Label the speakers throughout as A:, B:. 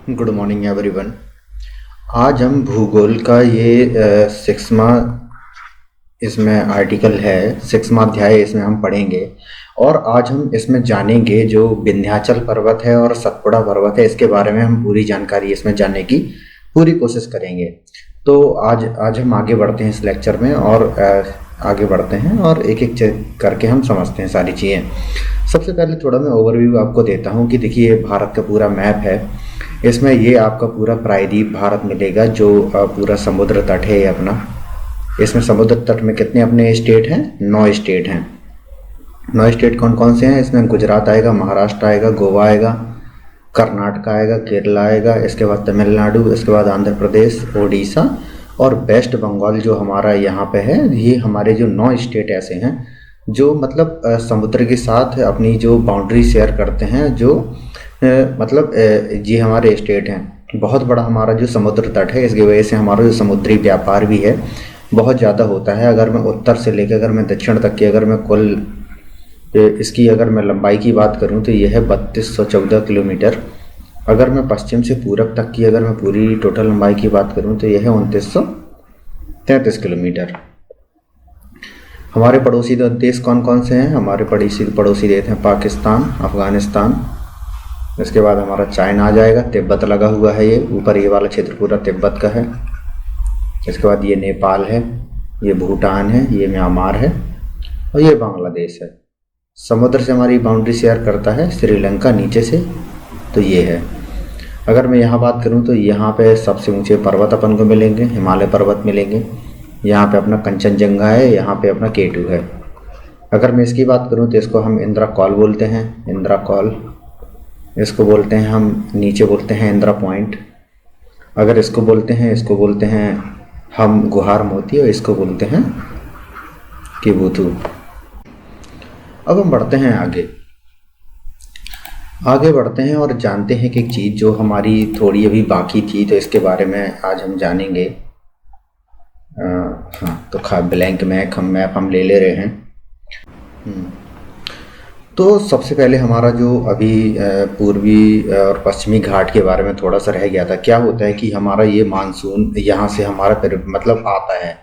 A: Good morning everyone. आज हम भूगोल का ये सिक्सवा इसमें आर्टिकल है, सिक्सवा अध्याय इसमें हम पढ़ेंगे। और आज हम इसमें जानेंगे जो विंध्याचल पर्वत है और सतपुड़ा पर्वत है, इसके बारे में हम पूरी जानकारी इसमें जानने की पूरी कोशिश करेंगे। तो आज हम आगे बढ़ते हैं इस लेक्चर में और आगे बढ़ते हैं और एक एक करके हम समझते हैं सारी चीज़ें। सबसे पहले थोड़ा मैं ओवरव्यू आपको देता हूँ कि देखिए भारत का पूरा मैप है। इसमें ये आपका पूरा प्रायद्वीप भारत मिलेगा जो पूरा समुद्र तट है ये अपना। इसमें समुद्र तट में कितने अपने स्टेट हैं? 9 स्टेट हैं। 9 स्टेट कौन कौन से हैं? इसमें गुजरात आएगा, महाराष्ट्र आएगा, गोवा आएगा, कर्नाटक आएगा, केरला आएगा, इसके बाद तमिलनाडु, इसके बाद आंध्र प्रदेश, उड़ीसा और वेस्ट बंगाल जो हमारा यहाँ पे है। ये हमारे जो 9 स्टेट ऐसे हैं जो मतलब समुद्र के साथ अपनी जो बाउंड्री शेयर करते हैं, जो मतलब ये हमारे स्टेट हैं। बहुत बड़ा हमारा जो समुद्र तट है, इसकी वजह से हमारा जो समुद्री व्यापार भी है बहुत ज़्यादा होता है। अगर मैं उत्तर से लेकर अगर मैं दक्षिण तक की अगर मैं कुल इसकी अगर मैं लंबाई की बात करूं तो यह है 3214 किलोमीटर। अगर मैं पश्चिम से पूरब तक की अगर मैं पूरी टोटल लंबाई की बात करूं तो यह है 2933 किलोमीटर। हमारे पड़ोसी देश कौन कौन से हैं? हमारे पड़ोसी देश हैं पाकिस्तान, अफ़गानिस्तान, इसके बाद हमारा चाइना आ जाएगा, तिब्बत लगा हुआ है, ये ऊपर ये वाला क्षेत्र पूरा तिब्बत का है। इसके बाद ये नेपाल है, ये भूटान है, ये म्यांमार है और ये बांग्लादेश है। समुद्र से हमारी बाउंड्री शेयर करता है श्रीलंका नीचे से, तो ये है। अगर मैं यहाँ बात करूँ तो यहाँ पे सबसे ऊंचे पर्वत अपन को मिलेंगे, हिमालय पर्वत मिलेंगे। यहाँ पे अपना कंचनजंगा है, यहाँ पे अपना K2 है। अगर मैं इसकी बात करूँ तो इसको हम इंदिरा कॉल बोलते हैं, इंदिरा कॉल। इसको बोलते हैं हम नीचे बोलते हैं इंदिरा पॉइंट। अगर इसको बोलते हैं हम गुहार मोती और इसको बोलते हैं किबुथु। अब हम बढ़ते हैं आगे बढ़ते हैं और जानते हैं कि एक चीज़ जो हमारी थोड़ी अभी बाकी थी, तो इसके बारे में आज हम जानेंगे। हाँ, तो ब्लैंक मैप हम ले रहे हैं। तो सबसे पहले हमारा जो अभी पूर्वी और पश्चिमी घाट के बारे में थोड़ा सा रह गया था। क्या होता है कि हमारा ये मानसून यहाँ से हमारा मतलब आता है,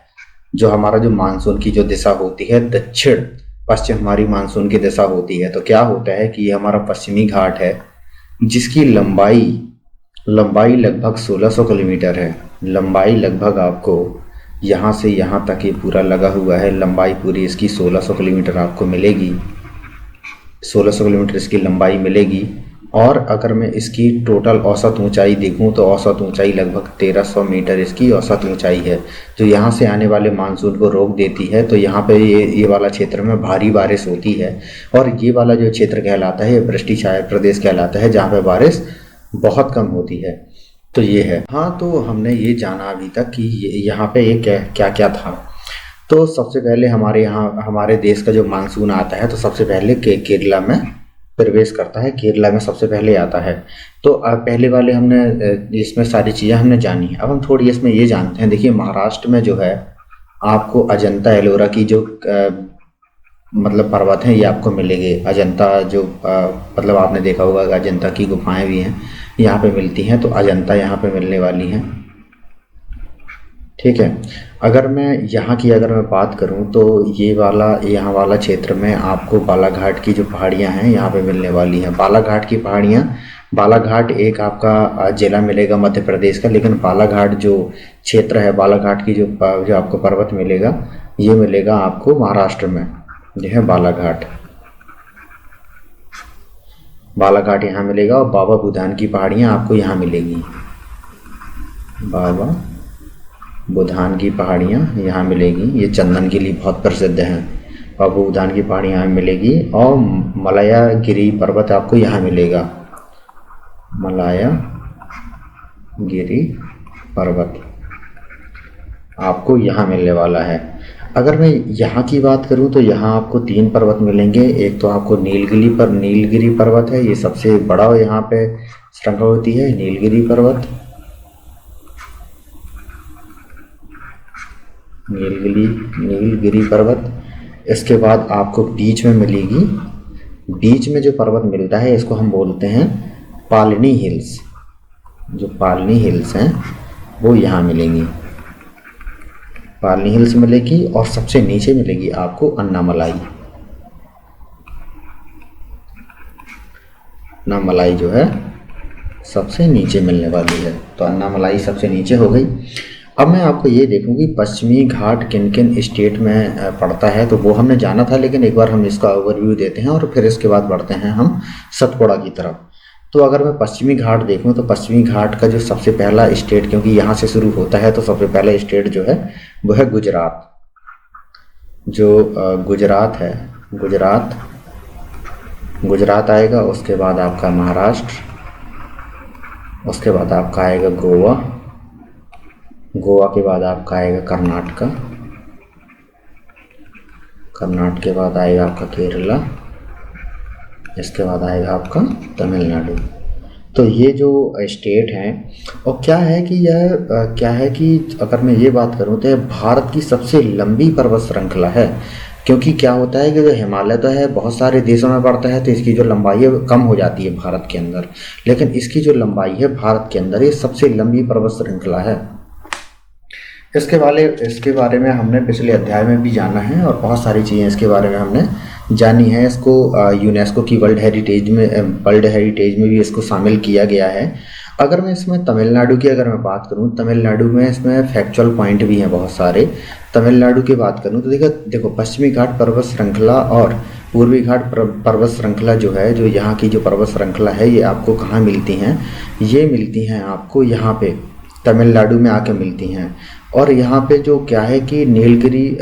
A: जो हमारा जो मानसून की जो दिशा होती है दक्षिण पश्चिम हमारी मानसून की दिशा होती है। तो क्या होता है कि ये हमारा पश्चिमी घाट है जिसकी लंबाई लगभग 1600 किलोमीटर है। लंबाई लगभग आपको यहाँ से यहाँ तक ये पूरा लगा हुआ है। लंबाई पूरी इसकी 1600 किलोमीटर आपको मिलेगी। 1600 किलोमीटर इसकी लंबाई मिलेगी। और अगर मैं इसकी टोटल औसत ऊंचाई देखूं तो औसत ऊंचाई लगभग 1300 मीटर इसकी औसत ऊंचाई है, जो यहाँ से आने वाले मानसून को रोक देती है। तो यहाँ पे ये वाला क्षेत्र में भारी बारिश होती है और ये वाला जो क्षेत्र कहलाता है ये वृष्टि छाया प्रदेश कहलाता है, जहाँ पे बारिश बहुत कम होती है। तो ये है। हाँ, तो हमने ये जाना अभी तक कि यहाँ पे ये क्या क्या था। तो सबसे पहले हमारे यहाँ हमारे देश का जो मानसून आता है तो सबसे पहले केरला में प्रवेश करता है। केरला में सबसे पहले आता है। तो पहले वाले हमने इसमें सारी चीज़ें हमने जानी है। अब हम थोड़ी इसमें ये जानते हैं। देखिए महाराष्ट्र में जो है आपको अजंता एलोरा की जो मतलब पर्वत हैं ये आपको मिलेंगे। अजंता जो मतलब आपने देखा होगा कि अजंता की गुफाएं भी हैं यहाँ पे मिलती हैं, तो अजंता यहाँ पे मिलने वाली हैं। ठीक है। अगर मैं यहाँ की अगर मैं बात करूँ तो यहाँ वाला क्षेत्र में आपको बालाघाट की जो पहाड़ियाँ हैं यहाँ पे मिलने वाली हैं। बालाघाट की पहाड़ियाँ, बालाघाट एक आपका जिला मिलेगा मध्य प्रदेश का, लेकिन बालाघाट जो क्षेत्र है, बालाघाट की जो आपको पर्वत मिलेगा ये मिलेगा आपको महाराष्ट्र में। यह है बालाघाट यहाँ मिलेगा। और बाबा बुधान की पहाड़ियाँ आपको यहाँ मिलेगी। बाबा बुधान की पहाड़ियाँ यहाँ मिलेगी, ये चंदन के लिए बहुत प्रसिद्ध हैं। बाबा बुधान की पहाड़ियाँ यहाँ मिलेगी। और मलायागिरी पर्वत आपको यहाँ मिलेगा। मलायागिरी पर्वत आपको यहाँ मिलने वाला है। अगर मैं यहाँ की बात करूँ तो यहाँ आपको 3 पर्वत मिलेंगे। एक तो आपको नीलगिरी पर्वत है, ये सबसे बड़ा यहाँ पे श्रृंखला होती है नीलगिरी पर्वत। नीलगिरी पर्वत। इसके बाद आपको बीच में मिलेगी, बीच में जो पर्वत मिलता है इसको हम बोलते हैं पालनी हिल्स। जो पालनी हिल्स हैं वो यहाँ मिलेंगी, पालनी हिल्स मिलेगी। और सबसे नीचे मिलेगी आपको अन्नामलाई। अन्नामलाई जो है सबसे नीचे मिलने वाली है, तो अन्नामलाई सबसे नीचे हो गई। अब मैं आपको ये देखूँ कि पश्चिमी घाट किन किन स्टेट में पड़ता है, तो वो हमने जाना था, लेकिन एक बार हम इसका ओवरव्यू देते हैं और फिर इसके बाद बढ़ते हैं हम सतपुड़ा की तरफ। तो अगर मैं पश्चिमी घाट देखूं तो पश्चिमी घाट का जो सबसे पहला स्टेट, क्योंकि यहाँ से शुरू होता है, तो सबसे पहला स्टेट जो है वो है गुजरात। जो गुजरात है, गुजरात आएगा। उसके बाद आपका महाराष्ट्र, उसके बाद आपका आएगा गोवा, गोवा के बाद आपका आएगा कर्नाटका, कर्नाटक के बाद आएगा आपका केरला, इसके बाद आएगा आपका तमिलनाडु। तो ये जो स्टेट हैं, और क्या है कि यह क्या है कि अगर मैं ये बात करूँ तो यह भारत की सबसे लंबी पर्वत श्रृंखला है। क्योंकि क्या होता है कि जो हिमालय तो है बहुत सारे देशों में पड़ता है, तो इसकी जो लंबाई है वो कम हो जाती है भारत के अंदर, लेकिन इसकी जो लंबाई है भारत के अंदर ये सबसे लंबी पर्वत श्रृंखला है। इसके बारे में हमने पिछले अध्याय में भी जाना है और बहुत सारी चीज़ें इसके बारे में हमने जानी है। इसको यूनेस्को की वर्ल्ड हेरिटेज में भी इसको शामिल किया गया है। अगर मैं इसमें तमिलनाडु की अगर मैं बात करूं, तमिलनाडु में इसमें फैक्चुअल पॉइंट भी हैं बहुत सारे। तमिलनाडु की बात करूं तो देखो पश्चिमी घाट पर्वत श्रृंखला और पूर्वी घाट पर्वत श्रृंखला जो है, जो यहाँ की जो पर्वत श्रृंखला है, ये आपको कहाँ मिलती हैं? ये मिलती हैं आपको यहाँ पे तमिलनाडु में आके मिलती हैं। और यहाँ पे जो क्या है कि नीलगिरी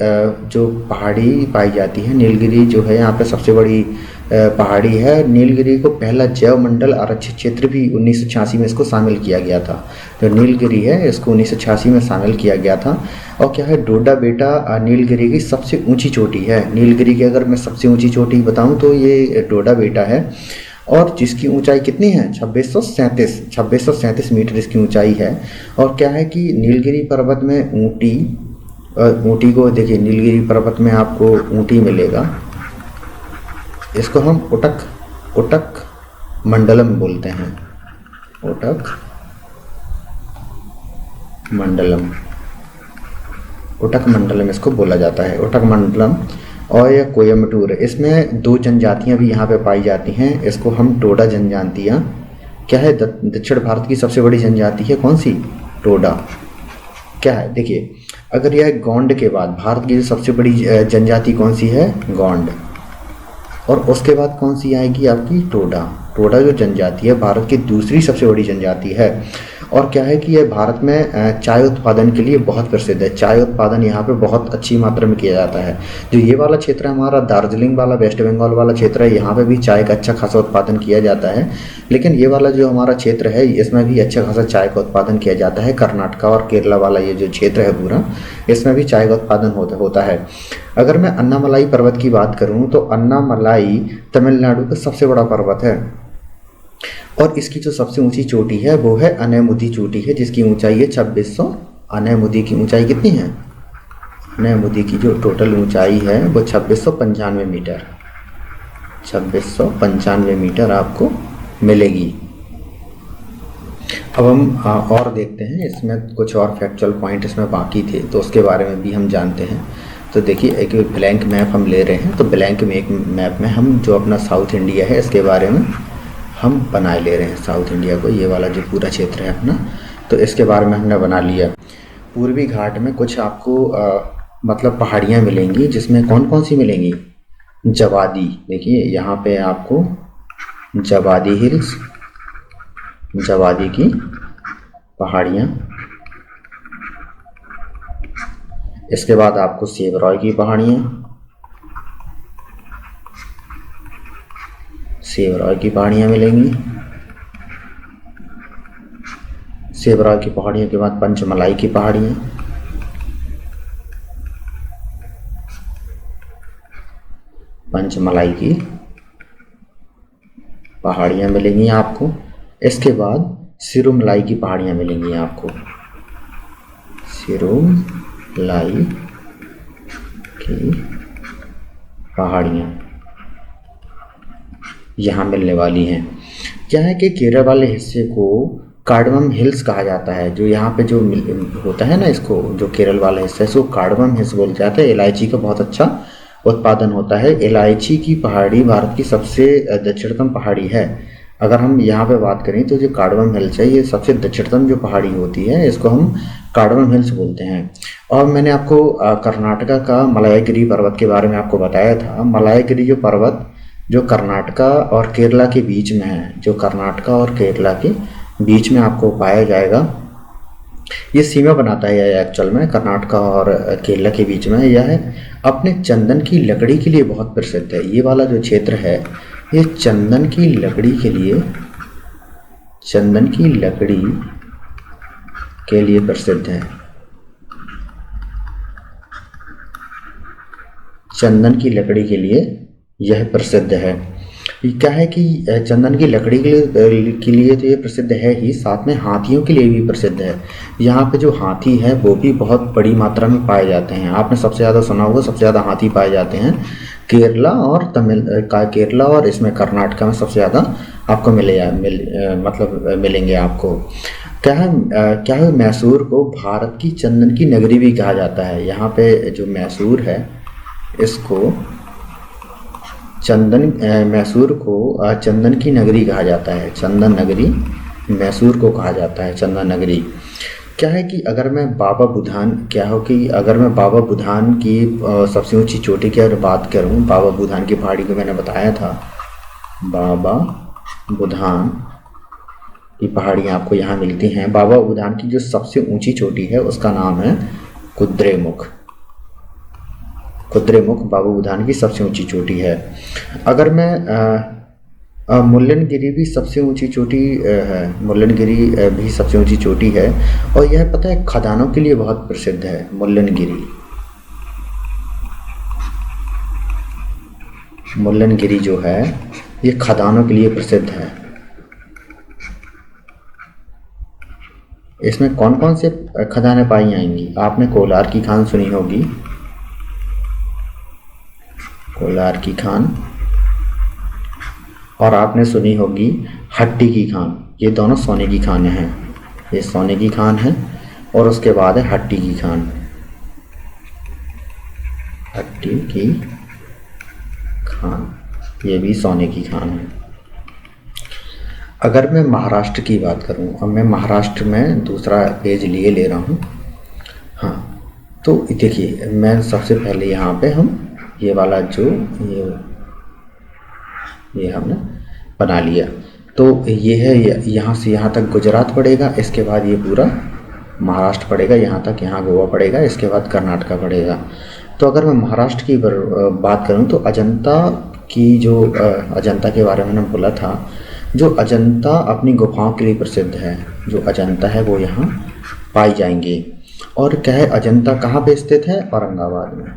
A: जो पहाड़ी पाई जाती है, नीलगिरी जो है यहाँ पे सबसे बड़ी पहाड़ी है। नीलगिरी को पहला जैव मंडल आरक्षित क्षेत्र भी 1986 में इसको शामिल किया गया था। जो नीलगिरी है इसको 1986 में शामिल किया गया था। और क्या है, डोडा बेटा नीलगिरी की सबसे ऊंची चोटी है। नीलगिरी की अगर मैं सबसे ऊंची चोटी बताऊं तो ये डोडा बेटा है, और जिसकी ऊंचाई कितनी है? 2637 मीटर इसकी ऊंचाई है। और क्या है कि नीलगिरी पर्वत में ऊँटी को देखिए, नीलगिरी पर्वत में आपको ऊँटी मिलेगा। इसको हम उटक मंडलम बोलते हैं, उटक मंडलम इसको बोला जाता है, उटक मंडलम। और यह कोयम्बटूर है। इसमें दो जनजातियां भी यहाँ पे पाई जाती हैं, इसको हम टोडा जनजातियाँ। क्या है, दक्षिण भारत की सबसे बड़ी जनजाति है कौन सी? टोडा। क्या है, देखिए अगर यह गोंड के बाद भारत की जो सबसे बड़ी जनजाति कौन सी है? गोंड। और उसके बाद कौन सी आएगी आपकी? टोडा। टोडा जो जनजाति है भारत की दूसरी सबसे बड़ी जनजाति है। और क्या है कि यह भारत में चाय उत्पादन के लिए बहुत प्रसिद्ध है। चाय उत्पादन यहाँ पे बहुत अच्छी मात्रा में किया जाता है। जो ये वाला क्षेत्र है हमारा दार्जिलिंग वाला, वेस्ट बंगाल वाला क्षेत्र है, यहाँ पे भी चाय का अच्छा खासा उत्पादन किया जाता है। लेकिन ये वाला जो हमारा क्षेत्र है इसमें भी अच्छा खासा चाय का उत्पादन किया जाता है। कर्नाटका और केरला वाला ये जो क्षेत्र है पूरा, इसमें भी चाय का उत्पादन होता है। अगर मैं अन्नामलाई पर्वत की बात करूँ तो अन्नामलाई तमिलनाडु का सबसे बड़ा पर्वत है। और इसकी जो सबसे ऊंची चोटी है वो है अनैमुदी चोटी है, जिसकी ऊंचाई है 2600। अनैमुदी की ऊंचाई कितनी है? अनैमुदी की जो टोटल ऊंचाई है वो 2695 मीटर, 2695 मीटर आपको मिलेगी। अब हम और देखते हैं, इसमें कुछ और फैक्चुअल पॉइंट इसमें बाकी थे तो उसके बारे में भी हम जानते हैं। तो देखिए एक ब्लैंक मैप हम ले रहे हैं, तो ब्लैंक मैप में हम जो अपना साउथ इंडिया है इसके बारे में हम बनाए ले रहे हैं। साउथ इंडिया को, ये वाला जो पूरा क्षेत्र है अपना, तो इसके बारे में हमने बना लिया। पूर्वी घाट में कुछ आपको मतलब पहाड़ियाँ मिलेंगी, जिसमें कौन कौन सी मिलेंगी? जवादी। देखिए यहाँ पे आपको जवादी हिल्स, जवादी की पहाड़ियाँ। इसके बाद आपको सेवरॉय की पहाड़ियाँ, सेवरॉय की पहाड़ियाँ मिलेंगी। सेवरॉय की पहाड़ियों के बाद पंचमलाई की पहाड़ियाँ, पंचमलाई की पहाड़ियाँ मिलेंगी आपको। इसके बाद सिरुमलाई की पहाड़ियाँ मिलेंगी आपको, सिरुमलाई की पहाड़ियाँ यहाँ मिलने वाली हैं। क्या है कि केरल वाले हिस्से को कार्डमम हिल्स कहा जाता है। जो यहाँ पे जो होता है ना, इसको जो केरल वाला हिस्सा है इसको कार्डमम हिल्स बोल जाते हैं। इलायची का बहुत अच्छा उत्पादन होता है। इलायची की पहाड़ी भारत की सबसे दक्षिणतम पहाड़ी है। अगर हम यहाँ पे बात करें तो जो कार्डमम हिल्स है ये सबसे दक्षिणतम जो पहाड़ी होती है इसको हम कार्डमम हिल्स बोलते हैं। और मैंने आपको कर्नाटका का मलायगिरी पर्वत के बारे में आपको बताया था। मलायगिरी जो पर्वत जो कर्नाटका और केरला के बीच में है, जो कर्नाटका और केरला के बीच में आपको पाया जाएगा, ये सीमा बनाता है एक्चुअल में कर्नाटका और केरला के बीच में। यह है अपने चंदन की लकड़ी के लिए बहुत प्रसिद्ध है। ये वाला जो क्षेत्र है ये चंदन की लकड़ी के लिए प्रसिद्ध है। चंदन की लकड़ी के लिए यह प्रसिद्ध है। ये क्या है कि चंदन की लकड़ी के लिए तो ये प्रसिद्ध है ही, साथ में हाथियों के लिए भी प्रसिद्ध है। यहाँ पे जो हाथी है वो भी बहुत बड़ी मात्रा में पाए जाते हैं। आपने सबसे ज़्यादा सुना होगा, सबसे ज़्यादा हाथी पाए जाते हैं केरला और इसमें कर्नाटका में सबसे ज़्यादा आपको मिलेंगे आपको। क्या है मैसूर को भारत की चंदन की नगरी भी कहा जाता है। यहाँ पे जो मैसूर है इसको मैसूर को चंदन की नगरी कहा जाता है। चंदन नगरी मैसूर को कहा जाता है, चंदन नगरी। क्या है कि अगर मैं बाबा बुधान की सबसे ऊंची चोटी की अगर बात करूं, बाबा बुधान की पहाड़ी को मैंने बताया था। बाबा बुधान की पहाड़ियाँ आपको यहाँ मिलती हैं। बाबा बुधान की जो सबसे ऊंची चोटी है उसका नाम है कुद्रेमुख। बाबा बुधान की सबसे ऊंची चोटी है। अगर मैं मुल्लनगिरी भी सबसे ऊंची चोटी है। मुल्लनगिरी भी सबसे ऊंची चोटी है और यह पता है खदानों के लिए बहुत प्रसिद्ध है। मुल्लनगिरी जो है ये खदानों के लिए प्रसिद्ध है। इसमें कौन कौन से खदानें पाई जाएंगी? आपने कोलार की खान सुनी होगी, कोलार की खान, और आपने सुनी होगी हट्टी की खान। ये दोनों सोने की खानें हैं। ये सोने की खान है और उसके बाद है हट्टी की खान। हट्टी की खान ये भी सोने की खान है। अगर मैं महाराष्ट्र की बात करूं, अब मैं महाराष्ट्र में दूसरा पेज ले रहा हूं। हाँ, तो देखिए मैं सबसे पहले यहाँ पे हम ये वाला जो ये हमने बना लिया। तो ये है, यहाँ से यहाँ तक गुजरात पड़ेगा, इसके बाद ये पूरा महाराष्ट्र पड़ेगा, यहाँ तक, यहाँ गोवा पड़ेगा, इसके बाद कर्नाटका पड़ेगा। तो अगर मैं महाराष्ट्र की बात करूँ तो अजंता के बारे में मैंने बोला था। जो अजंता अपनी गुफाओं के लिए प्रसिद्ध है, जो अजंता है वो यहाँ पाई जाएंगी। और क्या है, अजंता कहाँ पे स्थित है? औरंगाबाद में।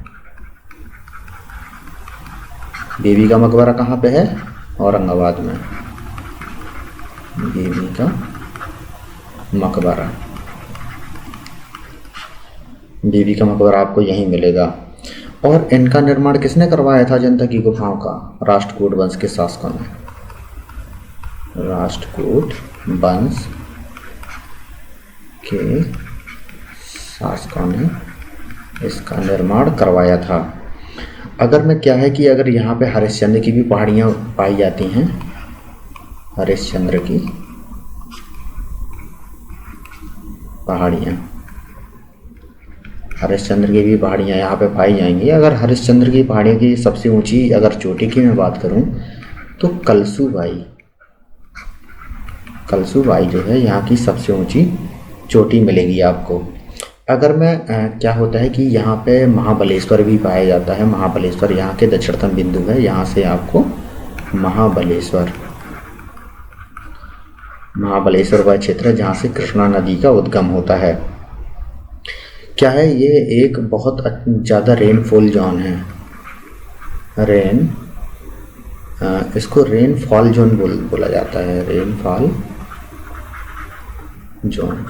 A: देवी का मकबरा कहाँ पे है? औरंगाबाद में। देवी का मकबरा आपको यहीं मिलेगा। और इनका निर्माण किसने करवाया था अजंता की गुफाओं का? राष्ट्रकूट वंश के शासकों ने। राष्ट्रकूट वंश के शासकों ने इसका निर्माण करवाया था। अगर मैं क्या है कि अगर यहाँ पे हरिश्चंद्र की भी पहाड़ियाँ पाई जाती हैं, हरिश्चंद्र की भी पहाड़ियाँ यहाँ पे पाई जाएंगी। अगर हरिश्चंद्र की पहाड़ियों की सबसे ऊंची अगर चोटी की मैं बात करूँ तो कलसूबाई जो है यहाँ की सबसे ऊंची चोटी मिलेगी आपको। अगर मैं क्या होता है कि यहाँ पे महाबलेश्वर भी पाया जाता है। महाबलेश्वर यहाँ के दक्षिणतम बिंदु है। यहाँ से आपको महाबलेश्वर वह क्षेत्र है जहाँ से कृष्णा नदी का उद्गम होता है। क्या है, ये एक बहुत ज़्यादा रेनफॉल जोन है। इसको रेनफॉल जोन बोला जाता है। रेनफॉल जोन,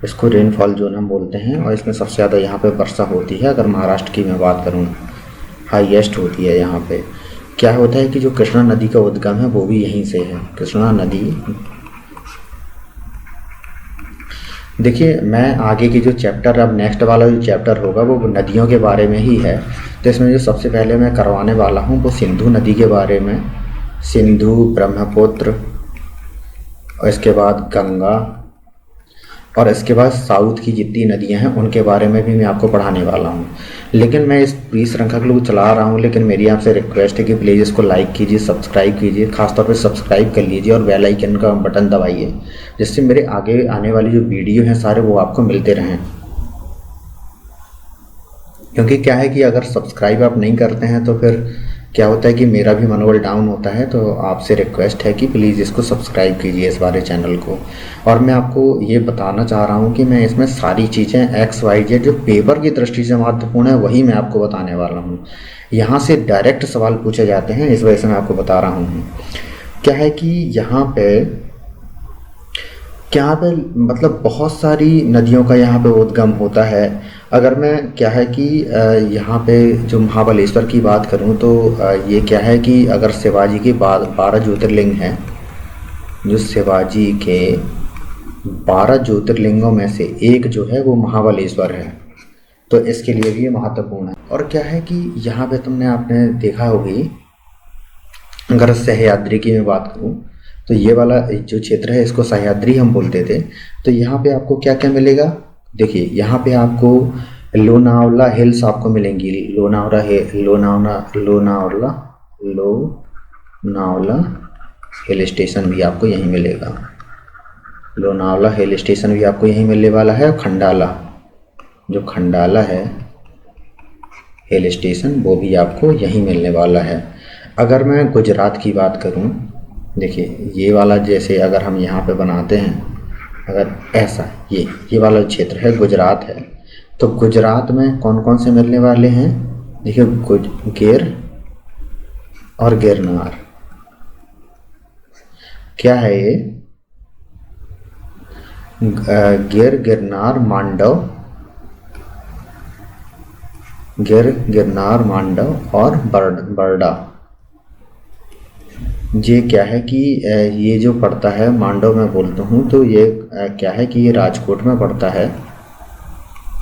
A: इसको रेनफॉल जोन हम बोलते हैं। और इसमें सबसे ज़्यादा यहाँ पे वर्षा होती है। अगर महाराष्ट्र की मैं बात करूँ, हाईएस्ट होती है यहाँ पे। क्या होता है कि जो कृष्णा नदी का उद्गम है वो भी यहीं से है। कृष्णा नदी देखिए, मैं आगे की जो चैप्टर, अब नेक्स्ट वाला जो चैप्टर होगा वो नदियों के बारे में ही है। तो इसमें जो सबसे पहले मैं करवाने वाला हूँ वो सिंधु नदी के बारे में। सिंधु, ब्रह्मपुत्र, और इसके बाद गंगा, और इसके बाद साउथ की जितनी नदियां हैं उनके बारे में भी मैं आपको पढ़ाने वाला हूँ। लेकिन मैं इस पूरी श्रृंखला को चला रहा हूँ, लेकिन मेरी आपसे रिक्वेस्ट है कि प्लीज़ इसको लाइक कीजिए, सब्सक्राइब कीजिए, खासतौर पे सब्सक्राइब कर लीजिए और बेल आइकन का बटन दबाइए, जिससे मेरे आगे आने वाली जो वीडियो हैं सारे वो आपको मिलते रहें। क्योंकि क्या है कि अगर सब्सक्राइब आप नहीं करते हैं तो फिर क्या होता है कि मेरा भी मनोबल डाउन होता है। तो आपसे रिक्वेस्ट है कि प्लीज़ इसको सब्सक्राइब कीजिए, इस वाले चैनल को। और मैं आपको ये बताना चाह रहा हूँ कि मैं इसमें सारी चीज़ें एक्स वाई जेड जो पेपर की दृष्टि से महत्वपूर्ण है वही मैं आपको बताने वाला हूँ। यहाँ से डायरेक्ट सवाल पूछे जाते हैं, इस वजह से मैं आपको बता रहा हूँ। क्या है कि यहाँ पे मतलब बहुत सारी नदियों का यहाँ पे उद्गम होता है। अगर मैं क्या है कि यहाँ पे जो महाबलेश्वर की बात करूँ तो ये क्या है कि अगर शिवाजी के 12 ज्योतिर्लिंग हैं, जो शिवाजी के 12 ज्योतिर्लिंगों में से एक जो है वो महाबलेश्वर है, तो इसके लिए भी ये महत्वपूर्ण है। और क्या है कि यहाँ पे आपने देखा होगी, अगर सह्याद्री की मैं बात करूँ तो ये वाला जो क्षेत्र है इसको सह्याद्री हम बोलते थे। तो यहाँ पे आपको क्या क्या मिलेगा, देखिए यहाँ पे आपको लोनावला हिल्स आपको मिलेंगी। लोनावला हिल स्टेशन भी आपको यहीं मिलेगा। लोनावला हिल स्टेशन भी आपको यहीं मिलने वाला है। खंडाला, जो खंडाला है हिल स्टेशन, वो भी आपको यहीं मिलने वाला है। अगर मैं गुजरात की बात करूं, देखिए ये वाला जैसे अगर हम यहाँ पे बनाते हैं, अगर ऐसा ये वाला क्षेत्र है गुजरात है, तो गुजरात में कौन कौन से मिलने वाले हैं, देखिए गिर और गिरनार। क्या है ये, गिरनार मांडव और बरडा। ये क्या है कि ये जो पड़ता है मांडव में बोलता हूँ, तो ये क्या है कि ये राजकोट में पड़ता है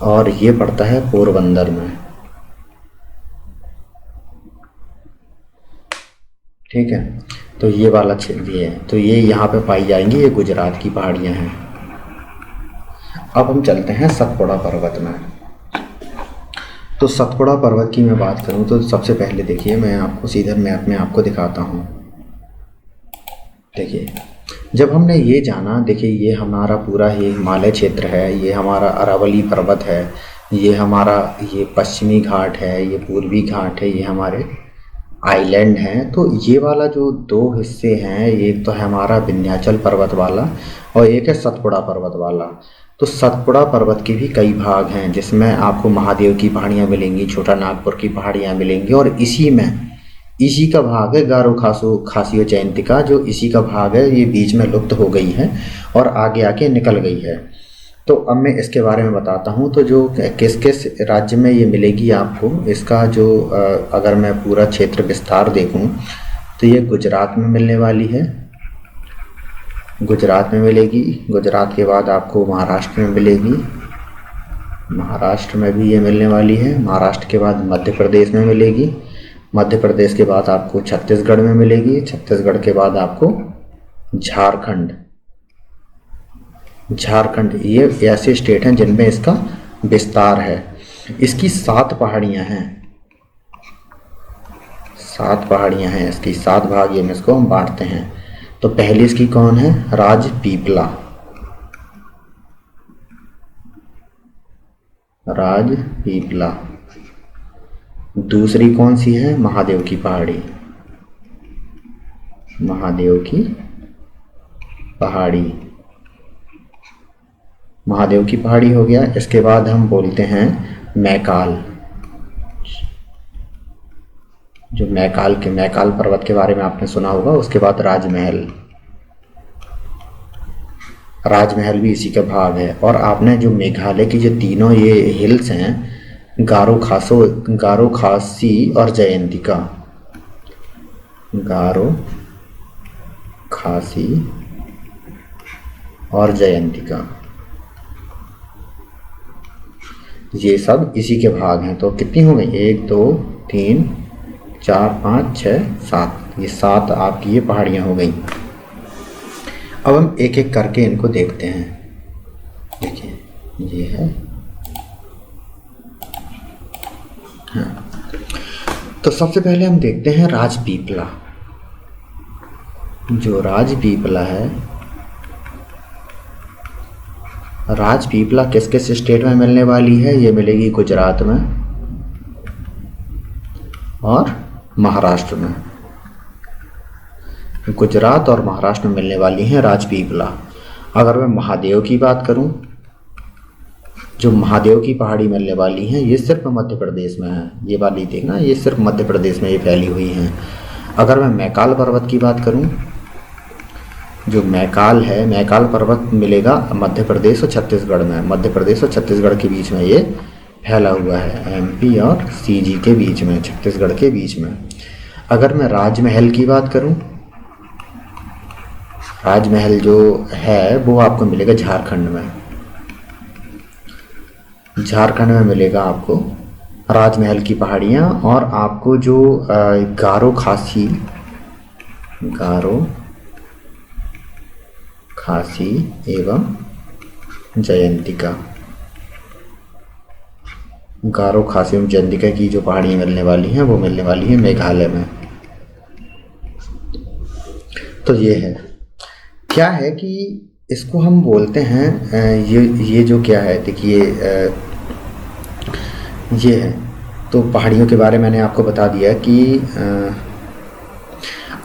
A: और ये पड़ता है पोरबंदर में। ठीक है, तो ये वाला क्षेत्र ये है, तो ये यहाँ पे पाई जाएंगी, ये गुजरात की पहाड़ियाँ हैं। अब हम चलते हैं सतपुड़ा पर्वत में। तो सतपुड़ा पर्वत की मैं बात करूँ तो सबसे पहले देखिए, मैं आपको सीधा मैप में आपको दिखाता हूँ। देखिए, जब हमने ये जाना, देखिए ये हमारा पूरा ही हिमालय क्षेत्र है, ये हमारा अरावली पर्वत है, ये हमारा ये पश्चिमी घाट है, ये पूर्वी घाट है, ये हमारे आइलैंड हैं। तो ये वाला जो दो हिस्से हैं, एक तो है हमारा विंध्याचल पर्वत वाला और एक है सतपुड़ा पर्वत वाला। तो सतपुड़ा पर्वत के भी कई भाग हैं, जिसमें आपको महादेव की पहाड़ियाँ मिलेंगी, छोटा नागपुर की पहाड़ियाँ मिलेंगी, और इसी का भाग है गारो खासियो जयंतिका, जो इसी का भाग है, ये बीच में लुप्त हो गई है और आगे आके निकल गई है। तो अब मैं इसके बारे में बताता हूँ। तो जो किस किस राज्य में ये मिलेगी आपको, इसका जो अगर मैं पूरा क्षेत्र विस्तार देखूँ तो ये गुजरात में मिलने वाली है, गुजरात में मिलेगी। गुजरात के बाद आपको महाराष्ट्र में मिलेगी, महाराष्ट्र में भी ये मिलने वाली है। महाराष्ट्र के बाद मध्य प्रदेश में मिलेगी, मध्य प्रदेश के बाद आपको छत्तीसगढ़ में मिलेगी, छत्तीसगढ़ के बाद आपको झारखंड। ये ऐसे स्टेट हैं जिनमें इसका विस्तार है। इसकी 7 पहाड़ियाँ हैं, 7 पहाड़ियाँ हैं इसकी, 7 भाग ये में इसको हम बांटते हैं। तो पहली इसकी कौन है, राजपीपला। दूसरी कौन सी है, महादेव की पहाड़ी। महादेव की पहाड़ी हो गया। इसके बाद हम बोलते हैं मैकाल, जो मैकाल पर्वत के बारे में आपने सुना होगा। उसके बाद राजमहल भी इसी का भाग है। और आपने जो मेघालय की जो तीनों ये हिल्स हैं, गारो खासी और जयंतिका, गारो खासी और जयंतिका, ये सब इसी के भाग हैं। तो कितनी हो गई, 1 2 3 4 5 6 7, ये 7 आपकी ये पहाड़ियाँ हो गई। अब हम एक एक करके इनको देखते हैं। देखिए ये है, हाँ। तो सबसे पहले हम देखते हैं राजपीपला। जो राजपीपला है, राजपीपला किस किस स्टेट में मिलने वाली है? ये मिलेगी गुजरात में और महाराष्ट्र में। गुजरात और महाराष्ट्र में मिलने वाली है राजपीपला। अगर मैं महादेव की बात करूं, जो महादेव की पहाड़ी मिलने वाली हैं, ये सिर्फ मध्य प्रदेश में है। ये वाली देखना, ये सिर्फ मध्य प्रदेश में ये फैली हुई हैं। अगर मैं मैकाल पर्वत की बात करूं, जो मैकाल है, मैकाल पर्वत मिलेगा मध्य प्रदेश और छत्तीसगढ़ में। मध्य प्रदेश और छत्तीसगढ़ के बीच में ये फैला हुआ है, एमपी और सीजी के बीच में, छत्तीसगढ़ के बीच में। अगर मैं राजमहल की बात करूं, राजमहल जो है वो आपको मिलेगा झारखंड में। झारखंड में मिलेगा आपको राजमहल की पहाड़ियाँ। और आपको जो गारो खासी एवं जयंतिका, गारो खासी एवं जयंतिका की जो पहाड़ियाँ मिलने वाली हैं वो मिलने वाली है मेघालय में। तो ये है, क्या है कि इसको हम बोलते हैं ये जो क्या है, देखिए ये है। तो पहाड़ियों के बारे में मैंने आपको बता दिया कि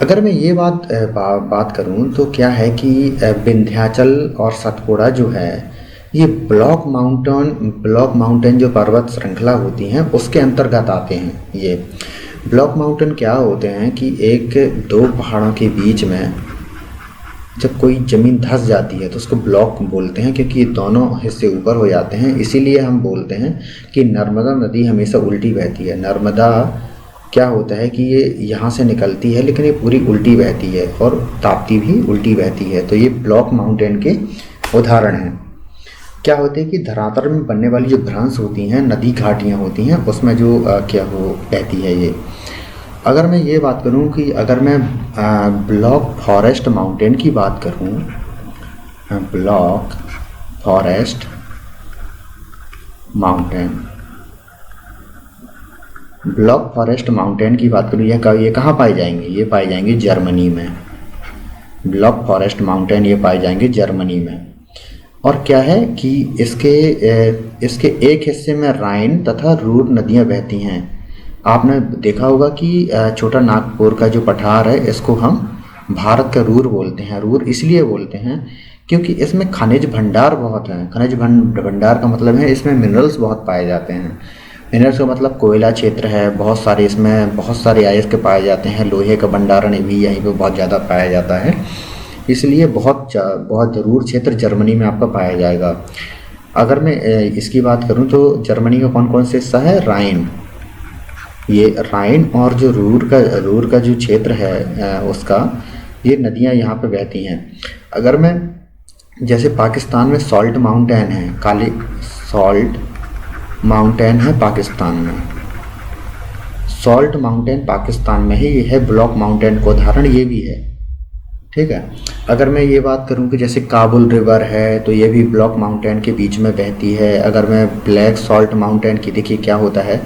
A: अगर मैं ये बात करूं तो क्या है कि विंध्याचल और सतपुड़ा जो है, ये ब्लॉक माउंटेन जो पर्वत श्रृंखला होती हैं उसके अंतर्गत आते हैं। ये ब्लॉक माउंटेन क्या होते हैं कि एक दो पहाड़ों के बीच में जब कोई ज़मीन धंस जाती है तो उसको ब्लॉक बोलते हैं, क्योंकि ये दोनों हिस्से ऊपर हो जाते हैं। इसीलिए हम बोलते हैं कि नर्मदा नदी हमेशा उल्टी बहती है। नर्मदा क्या होता है कि ये यहाँ से निकलती है लेकिन ये पूरी उल्टी बहती है और ताप्ती भी उल्टी बहती है। तो ये ब्लॉक माउंटेन के उदाहरण हैं। क्या होते हैं कि धरातल में बनने वाली जो भ्रंश होती हैं, नदी घाटियाँ होती हैं, उसमें जो क्या हो बहती है ये। अगर मैं ये बात करूं कि अगर मैं ब्लॉक फॉरेस्ट माउंटेन की बात करूं, ब्लॉक फॉरेस्ट माउंटेन की बात करूं, ये कहाँ पाए जाएंगे? ये पाए जाएंगे जर्मनी में। ब्लॉक फॉरेस्ट माउंटेन ये पाए जाएंगे जर्मनी में। और क्या है कि इसके एक हिस्से में राइन तथा रूर नदियाँ बहती हैं। आपने देखा होगा कि छोटा नागपुर का जो पठार है, इसको हम भारत का रूर बोलते हैं। रूर इसलिए बोलते हैं क्योंकि इसमें खनिज भंडार बहुत हैं। खनिज भंडार का मतलब है इसमें मिनरल्स बहुत पाए जाते हैं। मिनरल्स का मतलब कोयला क्षेत्र है, बहुत सारे इसमें बहुत सारे अयस्क पाए जाते हैं। लोहे का भंडारण भी यहीं पे बहुत ज़्यादा पाया जाता है, इसलिए बहुत रूर क्षेत्र जर्मनी में आपका पाया जाएगा। अगर मैं इसकी बात करूँ तो जर्मनी का कौन कौन से हिस्सा है? राइन, ये राइन और जो रूर का जो क्षेत्र है उसका, ये नदियाँ यहाँ पे बहती हैं। अगर मैं जैसे पाकिस्तान में सॉल्ट माउंटेन है, काली सॉल्ट माउंटेन है पाकिस्तान में, सॉल्ट माउंटेन पाकिस्तान में ही ये है। ब्लॉक माउंटेन का उदाहरण ये भी है, ठीक है। अगर मैं ये बात करूं कि जैसे काबुल रिवर है, तो ये भी ब्लॉक माउंटेन के बीच में बहती है। अगर मैं ब्लैक सॉल्ट माउंटेन की, देखिए क्या होता है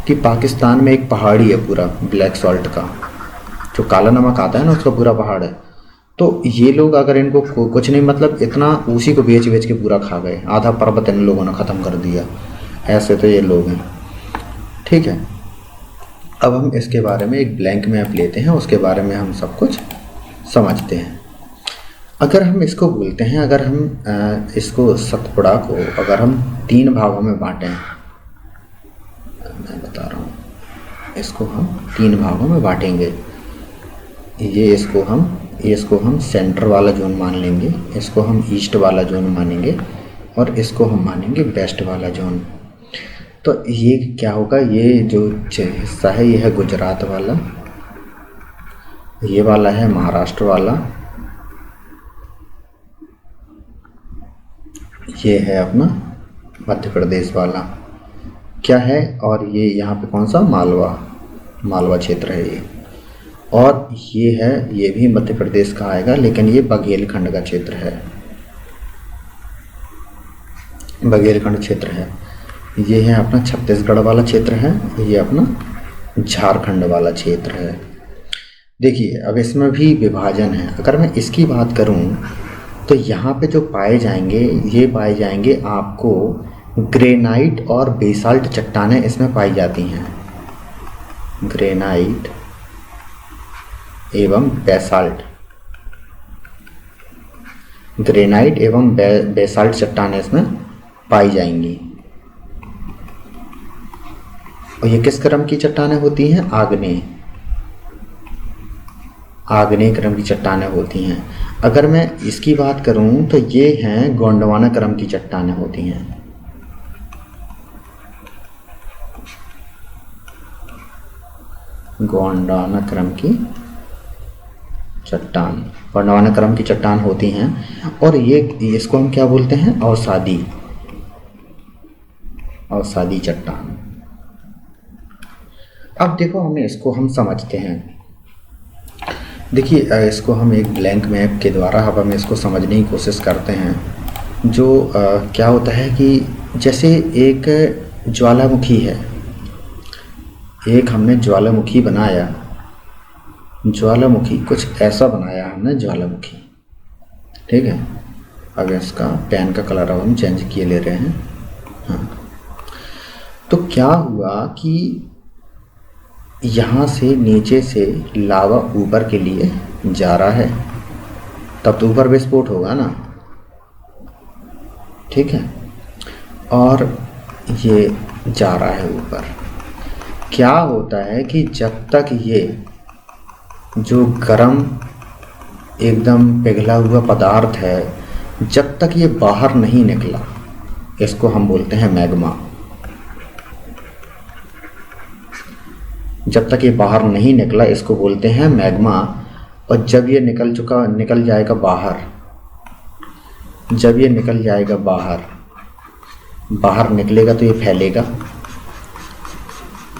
A: कि पाकिस्तान में एक पहाड़ी है पूरा ब्लैक सॉल्ट का, जो काला नमक आता है ना, उसका पूरा पहाड़ है। तो ये लोग अगर इनको कुछ नहीं, मतलब इतना उसी को बेच के पूरा खा गए, आधा पर्वत इन लोगों ने ख़त्म कर दिया। ऐसे तो ये लोग हैं, ठीक है। अब हम इसके बारे में एक ब्लैंक मैप लेते हैं, उसके बारे में हम सब कुछ समझते हैं। अगर हम इसको बोलते हैं, अगर हम इसको सतपुड़ा को अगर हम 3 भागों में बांटें, मैं बता रहा हूँ, इसको हम 3 भागों में बांटेंगे। ये इसको हम सेंटर वाला जोन मान लेंगे, इसको हम ईस्ट वाला जोन मानेंगे और इसको हम मानेंगे वेस्ट वाला जोन। तो ये क्या होगा, ये जो हिस्सा है ये है गुजरात वाला, ये वाला है महाराष्ट्र वाला, ये है अपना मध्य प्रदेश वाला। क्या है, और ये यहाँ पे कौन सा, मालवा क्षेत्र है ये। और ये है, ये भी मध्य प्रदेश का आएगा, लेकिन ये बघेलखंड का क्षेत्र है, बघेलखंड क्षेत्र है। ये है अपना छत्तीसगढ़ वाला क्षेत्र है, ये अपना झारखंड वाला क्षेत्र है। देखिए अब इसमें भी विभाजन है। अगर मैं इसकी बात करूं तो यहाँ पे जो पाए जाएंगे, ये पाए जाएंगे आपको ग्रेनाइट और बेसाल्ट चट्टानें इसमें पाई जाती हैं। ग्रेनाइट एवं बेसाल्ट, ग्रेनाइट एवं बेसाल्ट चट्टानें इसमें पाई जाएंगी। और ये किस क्रम की चट्टानें होती हैं, आग्नेय क्रम की चट्टानें होती हैं। अगर मैं इसकी बात करूं तो ये हैं गोंडवाना क्रम की चट्टानें होती हैं। गोंडवाना क्रम की चट्टान, गोंडवाना क्रम की चट्टान होती हैं। और ये इसको हम क्या बोलते हैं, अवसादी चट्टान। अब देखो हमें इसको हम समझते हैं। देखिए इसको हम एक ब्लैंक मैप के द्वारा अब हम इसको समझने की कोशिश करते हैं। जो क्या होता है कि जैसे एक ज्वालामुखी है, एक हमने ज्वालामुखी बनाया, ज्वालामुखी कुछ ऐसा बनाया हमने ज्वालामुखी, ठीक है। अब इसका पेन का कलर अब हम चेंज किए ले रहे हैं। हाँ, तो क्या हुआ कि यहाँ से नीचे से लावा ऊपर के लिए जा रहा है, तब तो ऊपर विस्फोट होगा ना, ठीक है। और ये जा रहा है ऊपर। क्या होता है कि जब तक ये जो गर्म एकदम पिघला हुआ पदार्थ है, जब तक ये बाहर नहीं निकला, इसको हम बोलते हैं मैग्मा। जब तक ये बाहर नहीं निकला इसको बोलते हैं मैग्मा। और जब ये निकल जाएगा बाहर, जब ये निकल जाएगा बाहर निकलेगा तो ये फैलेगा,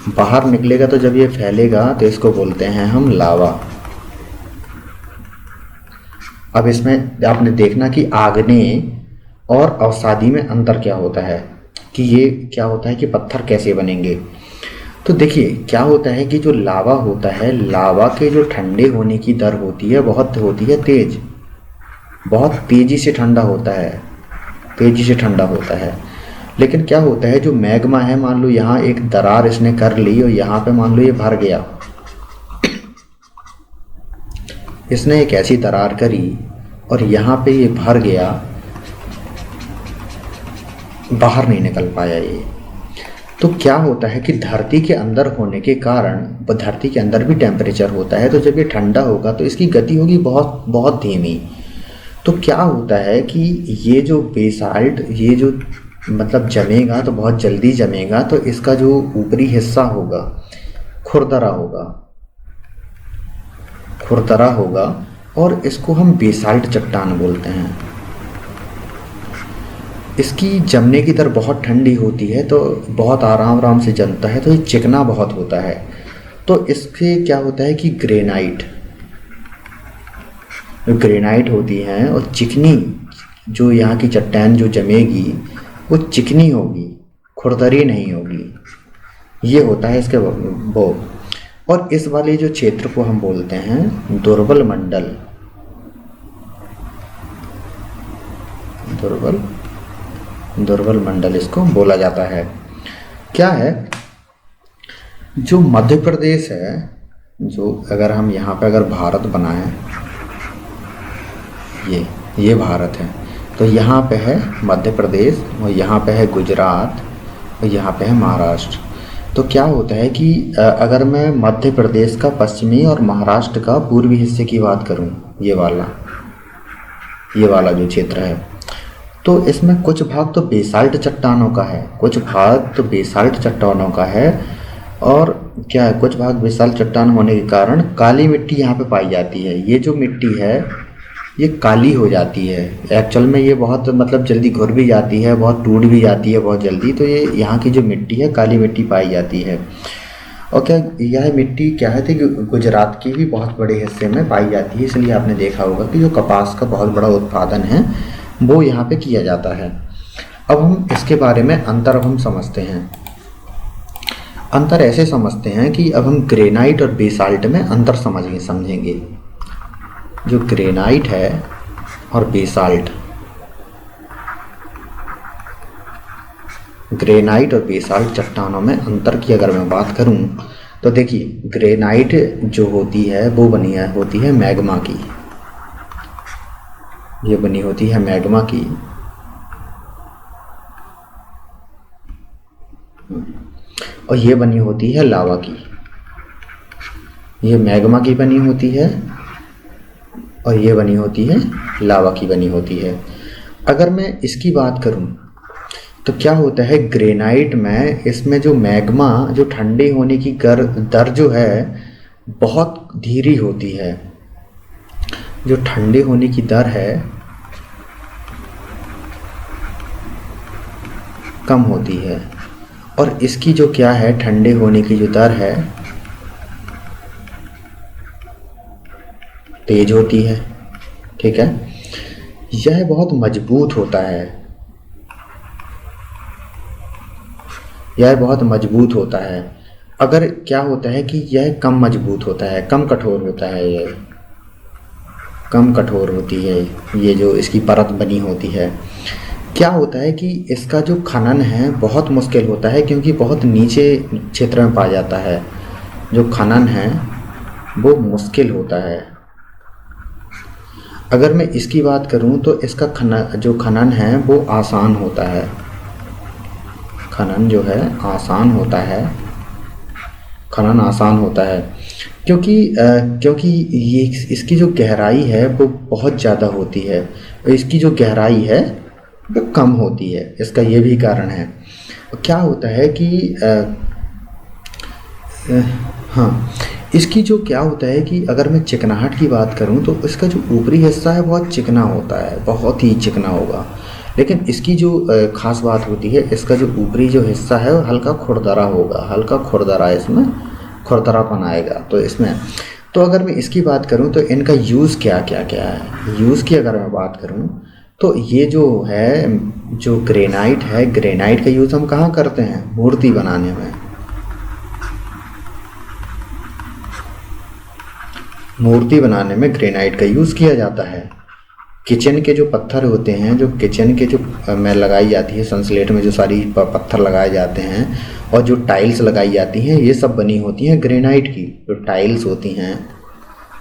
A: बाहर निकलेगा तो जब ये फैलेगा तो इसको बोलते हैं हम लावा। अब इसमें आपने देखना कि आग्नेय और अवसादी में अंतर क्या होता है, कि ये क्या होता है कि पत्थर कैसे बनेंगे। तो देखिए क्या होता है कि जो लावा होता है, लावा के जो ठंडे होने की दर होती है बहुत होती है तेज, बहुत तेज़ी से ठंडा होता है, तेज़ी से ठंडा होता है। लेकिन क्या होता है, जो मैग्मा है, मान लो यहाँ एक दरार इसने कर ली और यहाँ पे मान लो ये भर गया, इसने एक ऐसी दरार करी और यहाँ पे ये भर गया, बाहर नहीं निकल पाया ये। तो क्या होता है कि धरती के अंदर होने के कारण, धरती के अंदर भी टेम्परेचर होता है, तो जब ये ठंडा होगा तो इसकी गति होगी बहुत बहुत धीमी। तो क्या होता है कि ये जो बेसाल्ट, ये जो मतलब जमेगा तो बहुत जल्दी जमेगा, तो इसका जो ऊपरी हिस्सा होगा खुरदरा होगा और इसको हम बेसाल्ट चट्टान बोलते हैं। इसकी जमने की दर बहुत ठंडी होती है, तो बहुत आराम से जमता है, तो ये चिकना बहुत होता है। तो इसके क्या होता है कि ग्रेनाइट होती हैं और चिकनी, जो यहाँ की चट्टान जो जमेगी वो चिकनी होगी, खुरदरी नहीं होगी। ये होता है इसके वो। और इस वाले जो क्षेत्र को हम बोलते हैं दुर्बल मंडल इसको बोला जाता है। क्या है, जो मध्य प्रदेश है, जो अगर हम यहाँ पे अगर भारत बनाएं, ये भारत है, तो यहाँ पे है मध्य प्रदेश और यहाँ पे है गुजरात और यहाँ पे है महाराष्ट्र। तो क्या होता है कि अगर मैं मध्य प्रदेश का पश्चिमी और महाराष्ट्र का पूर्वी हिस्से की बात करूँ, ये वाला जो क्षेत्र है, तो इसमें कुछ भाग तो बेसाल्ट चट्टानों का है, कुछ भाग तो बेसाल्ट चट्टानों का है। और क्या है, कुछ भाग बेसाल्ट चट्टान होने के कारण काली मिट्टी यहाँ पे पाई जाती है। ये जो मिट्टी है ये काली हो जाती है। एक्चुअल में ये बहुत मतलब जल्दी घुल भी जाती है, बहुत टूट भी जाती है बहुत जल्दी। तो ये यहाँ की जो मिट्टी है काली मिट्टी पाई जाती है। और क्या यह मिट्टी क्या है थी कि गुजरात के भी बहुत बड़े हिस्से में पाई जाती है, इसलिए आपने देखा होगा कि जो कपास का बहुत बड़ा उत्पादन है वो यहाँ पे किया जाता है। अब हम इसके बारे में अंतर अब हम समझते हैं। अंतर ऐसे समझते हैं कि अब हम ग्रेनाइट और बेसाल्ट में अंतर समझेंगे। जो ग्रेनाइट है और बेसाल्ट, ग्रेनाइट और बेसाल्ट चट्टानों में अंतर की अगर मैं बात करूं तो देखिए, ग्रेनाइट जो होती है वो होती है मैग्मा की। ये बनी होती है मैग्मा की। और ये बनी होती है लावा की। ये मैग्मा की बनी होती है और ये बनी होती है लावा की बनी होती है। अगर मैं इसकी बात करूं तो क्या होता है, ग्रेनाइट में इसमें जो मैग्मा जो ठंडे होने की दर जो है बहुत धीरे होती है। जो ठंडे होने की दर है कम होती है, और इसकी जो क्या है ठंडे होने की जो दर है तेज होती है। ठीक है, यह बहुत मजबूत होता है। यह बहुत मजबूत होता है। अगर क्या होता है कि यह कम मजबूत होता है, कम कठोर होता है, यह कम कठोर होती है। ये जो इसकी परत बनी होती है, क्या होता है कि इसका जो खनन है बहुत मुश्किल होता है, क्योंकि बहुत नीचे क्षेत्र में पाया जाता है। जो खनन है वो मुश्किल होता है। अगर मैं इसकी बात करूं तो इसका जो खनन है वो आसान होता है। खनन जो है आसान होता है, खनन आसान होता है, क्योंकि ये इसकी जो गहराई है वो बहुत ज़्यादा होती है और इसकी जो गहराई है वो कम होती है। इसका ये भी कारण है। क्या होता है कि हाँ, इसकी जो क्या होता है कि अगर मैं चिकनाहट की बात करूं तो इसका जो ऊपरी हिस्सा है बहुत चिकना होता है, बहुत ही चिकना होगा। लेकिन इसकी जो ख़ास बात होती है, इसका जो ऊपरी जो हिस्सा है वो हल्का खुरदरा होगा, हल्का खुरदरा, इसमें खुरदरापन आएगा। तो इसमें तो अगर मैं इसकी बात करूं तो इनका यूज़ क्या है। यूज़ की अगर मैं बात करूं तो ये जो है, जो ग्रेनाइट है, ग्रेनाइट का यूज़ हम कहाँ करते हैं? मूर्ति बनाने में। मूर्ति बनाने में ग्रेनाइट का यूज़ किया जाता है। किचन के जो पत्थर होते हैं, जो किचन के जो में लगाई जाती है, सनस्लेट में जो सारी पत्थर लगाए जाते हैं और जो टाइल्स लगाई जाती हैं, ये सब बनी होती हैं ग्रेनाइट की। जो टाइल्स होती हैं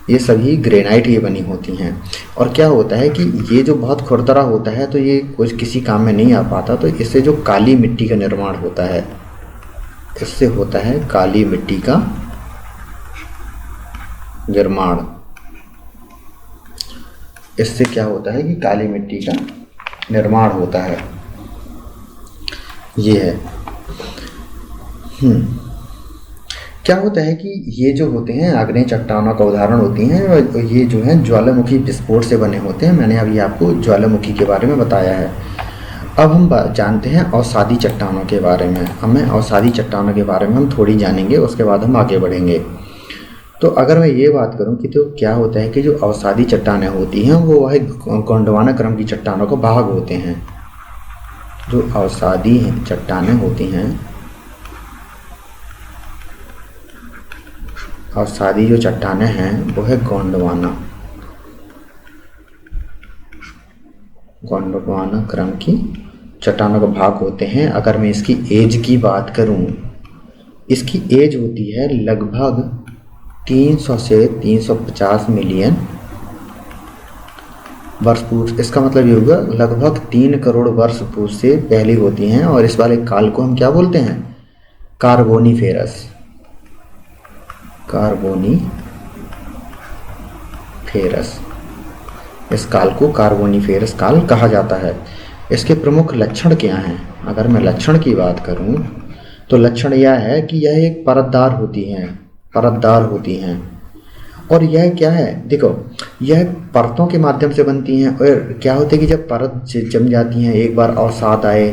A: ये सभी ग्रेनाइट की बनी होती हैं। और क्या होता है कि ये जो बहुत खुरदरा होता है तो ये कुछ किसी काम में नहीं आ पाता, तो इससे जो काली मिट्टी का निर्माण होता है, इससे होता है काली मिट्टी का निर्माण। इससे क्या होता है कि काली मिट्टी का निर्माण होता है। ये है। क्या होता है कि ये जो होते हैं आग्नेय चट्टानों का उदाहरण होती हैं, और ये जो है ज्वालामुखी विस्फोट से बने होते हैं। मैंने अभी आपको ज्वालामुखी के बारे में बताया है। अब हम जानते हैं अवसादी चट्टानों के बारे में। हमें अवसादी चट्टानों के बारे में हम थोड़ी जानेंगे, उसके बाद हम आगे बढ़ेंगे। तो अगर मैं ये बात करूं कि तो क्या होता है कि जो अवसादी चट्टानें होती हैं वो है गोंडवाना क्रम की चट्टानों का भाग होते हैं। जो अवसादी चट्टानें होती हैं, अवसादी जो चट्टानें हैं वो है गोंडवाना क्रम की चट्टानों का भाग होते हैं। अगर मैं इसकी एज की बात करूं, इसकी एज होती है लगभग 300 से 350 मिलियन वर्ष पूर्व। इसका मतलब ये होगा लगभग 3 करोड़ वर्ष पूर्व से पहले होती हैं। और इस वाले काल को हम क्या बोलते हैं? कार्बोनीफेरस। इस काल को कार्बोनीफेरस काल कहा जाता है। इसके प्रमुख लक्षण क्या हैं? अगर मैं लक्षण की बात करूं तो लक्षण यह है कि यह एक परतदार होती हैं और यह क्या है, देखो यह परतों के माध्यम से बनती हैं। और क्या होता है कि जब परत जम जाती हैं, एक बार अवसाद आए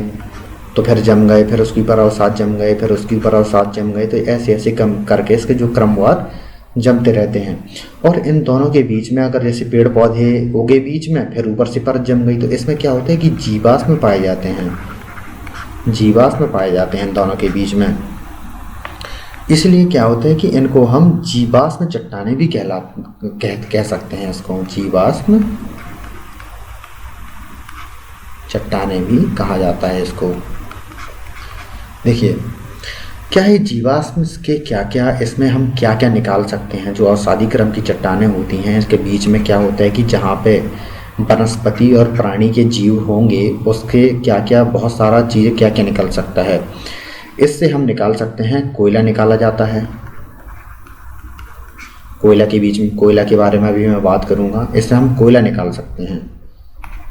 A: तो फिर जम गए, फिर उसके ऊपर अवसाद जम गए, फिर उसके ऊपर अवसाद जम गए, तो ऐसे ऐसे कम करके इसके जो क्रमवार जमते रहते हैं। और इन दोनों के बीच में अगर जैसे पेड़ पौधे उगे बीच में, फिर ऊपर से परत जम गई, तो इसमें क्या होता है कि जीवाश्म पाए जाते हैं, जीवाश्म पाए जाते हैं इन दोनों के बीच में। इसलिए क्या होता है कि इनको हम जीवाश्म चट्टानें भी कह सकते हैं। इसको जीवाश्म चट्टानें भी कहा जाता है इसको। देखिए क्या है जीवाश्म के क्या क्या, इसमें हम क्या क्या निकाल सकते हैं। जो अवसादी क्रम की चट्टानें होती हैं, इसके बीच में क्या होता है कि जहाँ पे वनस्पति और प्राणी के जीव होंगे, उसके क्या क्या बहुत सारा चीज़ें क्या क्या निकल सकता है। इससे हम निकाल सकते हैं, कोयला निकाला जाता है। कोयला के बीच में, कोयला के बारे में भी मैं बात करूँगा। इससे हम कोयला निकाल सकते हैं।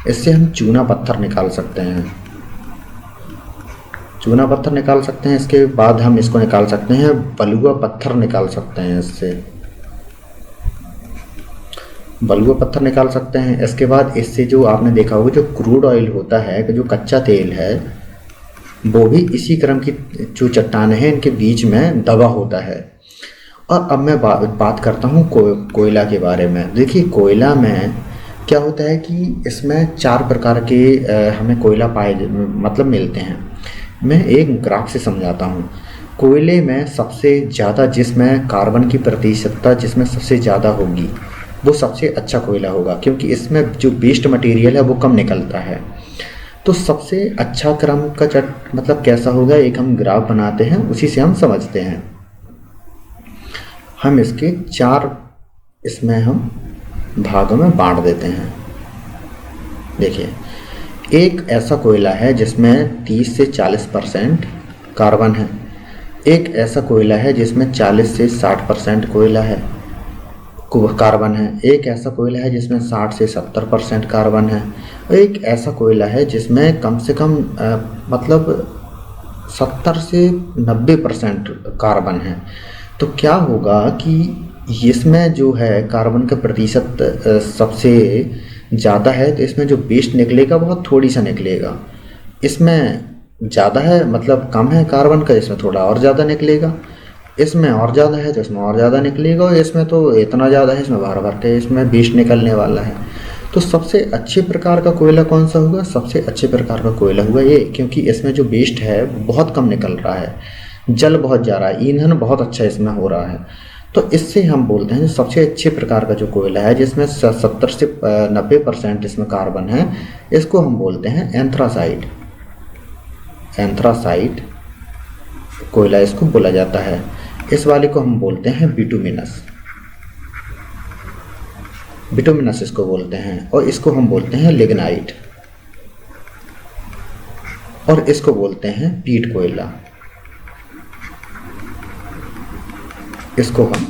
A: इससे हम चूना पत्थर निकाल सकते हैं, चूना पत्थर निकाल सकते हैं। इसके बाद हम इसको निकाल सकते हैं, बलुआ पत्थर निकाल सकते हैं। इससे बलुआ पत्थर निकाल सकते हैं। इसके बाद इससे जो आपने देखा होगा, जो क्रूड ऑयल होता है, जो कच्चा तेल है, वो भी इसी क्रम की जो चट्टान है, इनके बीच में दबा होता है। और अब मैं बात करता हूँ कोयला के बारे में। देखिए कोयला में क्या होता है कि इसमें 4 प्रकार के हमें कोयला मतलब मिलते हैं। मैं एक ग्राफ से समझाता हूँ। कोयले में सबसे ज़्यादा जिसमें कार्बन की प्रतिशतता जिसमें सबसे ज़्यादा होगी, वो सबसे अच्छा कोयला होगा, क्योंकि इसमें जो वेस्ट मटेरियल है वो कम निकलता है। तो सबसे अच्छा क्रम का मतलब कैसा होगा, एक हम ग्राफ बनाते हैं, उसी से हम समझते हैं। हम इसके 4 इसमें हम भागों में बांट देते हैं। देखिए एक ऐसा कोयला है जिसमें 30 से 40% कार्बन है। एक ऐसा कोयला है जिसमें 40 से 60% कोयला है, कार्बन है। एक ऐसा कोयला है जिसमें 60 से 70% कार्बन है। और एक ऐसा कोयला है जिसमें कम से कम मतलब 70 से 90% कार्बन है। तो क्या होगा कि इसमें जो है कार्बन का प्रतिशत सबसे ज़्यादा है, तो इसमें जो वेस्ट निकलेगा बहुत थोड़ी सा निकलेगा। इसमें ज़्यादा है मतलब कम है कार्बन का, इसमें थोड़ा और ज़्यादा निकलेगा। इसमें और ज़्यादा है तो इसमें और ज़्यादा निकलेगा। और इसमें तो इतना ज़्यादा है, इसमें भर भर के इसमें वेस्ट निकलने वाला है। तो सबसे अच्छे प्रकार का कोयला कौन सा होगा, सबसे अच्छे प्रकार का कोयला होगा ये, क्योंकि इसमें जो वेस्ट है बहुत कम निकल रहा है, जल बहुत जा रहा है, ईंधन बहुत अच्छा इसमें हो रहा है। तो इससे हम बोलते हैं सबसे अच्छे प्रकार का जो कोयला है जिसमें 70 से 90% इसमें कार्बन है, इसको हम बोलते हैं एंथ्रासाइट। एंथ्रासाइट कोयला इसको बोला जाता है। इस वाले को हम बोलते हैं बिटुमिनस, बिटुमिनस इसको बोलते हैं। और इसको हम बोलते हैं लिग्नाइट, और इसको बोलते हैं पीट कोयला। इसको हम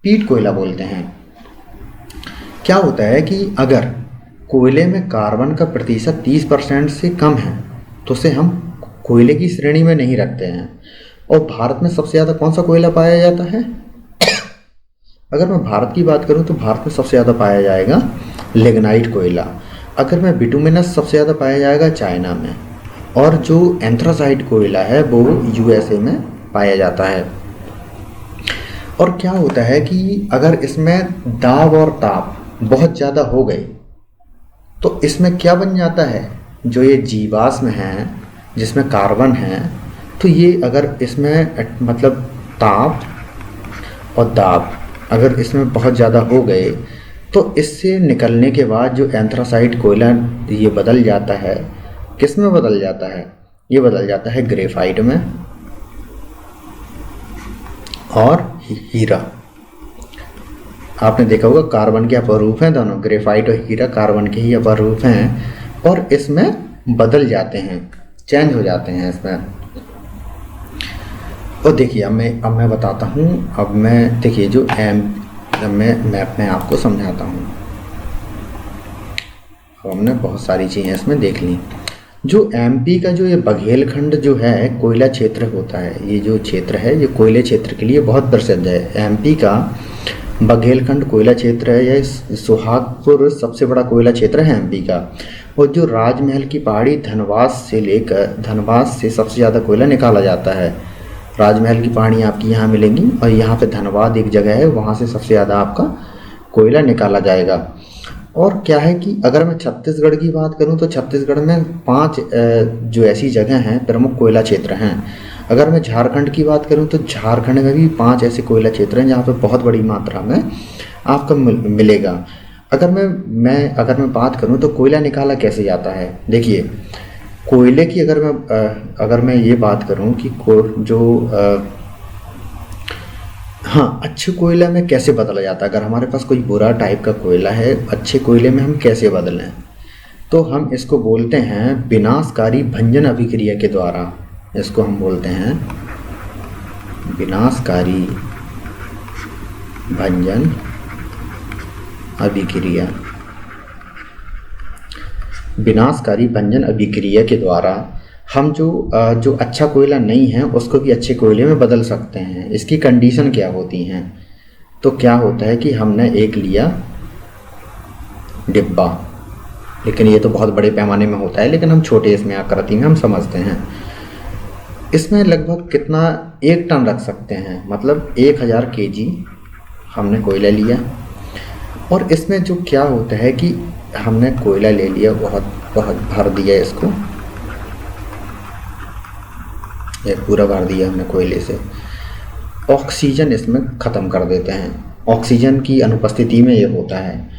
A: पीट कोयला बोलते हैं। क्या होता है कि अगर कोयले में कार्बन का प्रतिशत 30% से कम है तो उसे हम कोयले की श्रेणी में नहीं रखते हैं। और भारत में सबसे ज़्यादा कौन सा कोयला पाया जाता है? अगर मैं भारत की बात करूं तो भारत में सबसे ज़्यादा पाया जाएगा लिग्नाइट कोयला। अगर मैं बिटुमिनस सबसे ज़्यादा पाया जाएगा चाइना में। और जो एंथ्रासाइट कोयला है वो यूएसए में पाया जाता है। और क्या होता है कि अगर इसमें दाब और ताप बहुत ज़्यादा हो गई तो इसमें क्या बन जाता है, जो ये जीवाश्म हैं जिसमें कार्बन है, तो ये अगर इसमें मतलब ताप और दाब अगर इसमें बहुत ज़्यादा हो गए तो इससे निकलने के बाद जो एंथ्रासाइट कोयला ये बदल जाता है, किस में बदल जाता है, ये बदल जाता है ग्रेफाइट में और हीरा। आपने देखा होगा कार्बन के अपर रूप हैं दोनों, ग्रेफाइट और हीरा कार्बन के ही अपर रूप हैं, और इसमें बदल जाते हैं, चेंज हो जाते हैं इसमें। और देखिए अब मैं बताता हूँ। अब मैं देखिए जो मैं मैप में आपको समझाता हूँ। अब हमने बहुत सारी चीज़ें इसमें देख ली। जो एमपी का जो ये बघेलखंड जो है कोयला क्षेत्र होता है, ये जो क्षेत्र है ये कोयले क्षेत्र के लिए बहुत प्रसिद्ध है। एमपी का बघेलखंड कोयला क्षेत्र है, यह सुहागपुर सबसे बड़ा कोयला क्षेत्र है एमपी का। और जो राजमहल की पहाड़ी धनबाद से सबसे ज़्यादा कोयला निकाला जाता है। राजमहल की पहाड़ी आपकी यहाँ मिलेंगी और यहाँ पे धनबाद एक जगह है, वहाँ से सबसे ज़्यादा आपका कोयला निकाला जाएगा। और क्या है कि अगर मैं छत्तीसगढ़ की बात करूं तो छत्तीसगढ़ में 5 जो ऐसी जगह हैं प्रमुख कोयला क्षेत्र हैं। अगर मैं झारखंड की बात करूं तो झारखंड में भी 5 ऐसे कोयला क्षेत्र हैं जहां पे बहुत बड़ी मात्रा में आपको मिलेगा। अगर मैं बात करूं तो कोयला निकाला कैसे जाता है। देखिए, कोयले की अगर मैं ये बात करूं कि हाँ, अच्छे कोयला में कैसे बदला जाता है। अगर हमारे पास कोई बुरा टाइप का कोयला है, अच्छे कोयले में हम कैसे बदलें, तो हम इसको बोलते हैं विनाशकारी भंजन अभिक्रिया के द्वारा। इसको हम बोलते हैं विनाशकारी भंजन अभिक्रिया। विनाशकारी भंजन अभिक्रिया के द्वारा हम जो अच्छा कोयला नहीं है उसको भी अच्छे कोयले में बदल सकते हैं। इसकी कंडीशन क्या होती हैं, तो क्या होता है कि हमने एक लिया डिब्बा, लेकिन ये तो बहुत बड़े पैमाने में होता है, लेकिन हम छोटे इसमें आकृति में हम समझते हैं। इसमें लगभग कितना 1 टन रख सकते हैं, मतलब 1000 kg हमने कोयला लिया। और इसमें जो क्या होता है कि हमने कोयला ले लिया, बहुत भर दिया इसको, ये पूरा भर दिया हमने कोयले से। ऑक्सीजन इसमें ख़त्म कर देते हैं, ऑक्सीजन की अनुपस्थिति में ये होता है।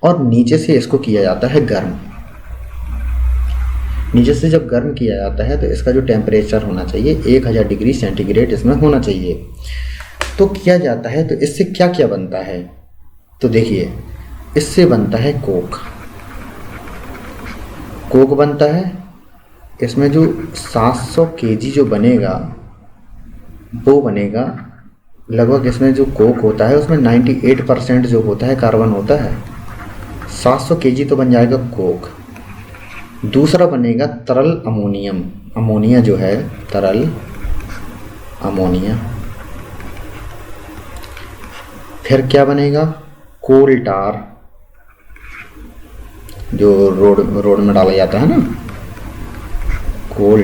A: और नीचे से इसको किया जाता है गर्म। नीचे से जब गर्म किया जाता है तो इसका जो टेम्परेचर होना चाहिए 1000 डिग्री सेंटीग्रेड इसमें होना चाहिए। तो किया जाता है, तो इससे क्या क्या बनता है, तो देखिए, इससे बनता है कोक बनता है। इसमें जो 700 kg जो बनेगा वो बनेगा लगभग, इसमें जो कोक होता है उसमें 98% जो होता है कार्बन होता है। 700 kg तो बन जाएगा कोक। दूसरा बनेगा तरल अमोनियम, अमोनिया जो है तरल अमोनिया। फिर क्या बनेगा, कोल टार, जो रोड में डाला जाता है ना, कोल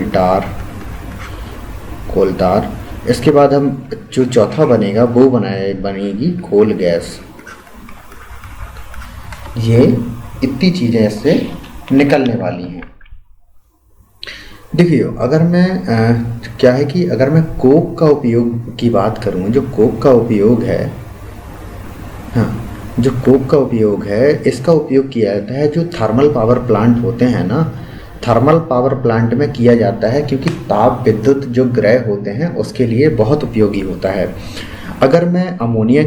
A: टार। इसके बाद हम जो चौथा बनेगा वो बनेगी कोल गैस। ये इतनी चीज़ें इससे निकलने वाली हैं। देखिए, अगर मैं क्या है कि अगर मैं कोक का उपयोग की बात करूं, जो कोक का उपयोग है, हाँ, जो कोक का उपयोग है, इसका उपयोग किया जाता है जो थर्मल पावर प्लांट होते हैं ना, थर्मल पावर प्लांट में किया जाता है, क्योंकि ताप विद्युत जो ग्रह होते हैं उसके लिए बहुत उपयोगी होता है। अगर मैं अमोनिया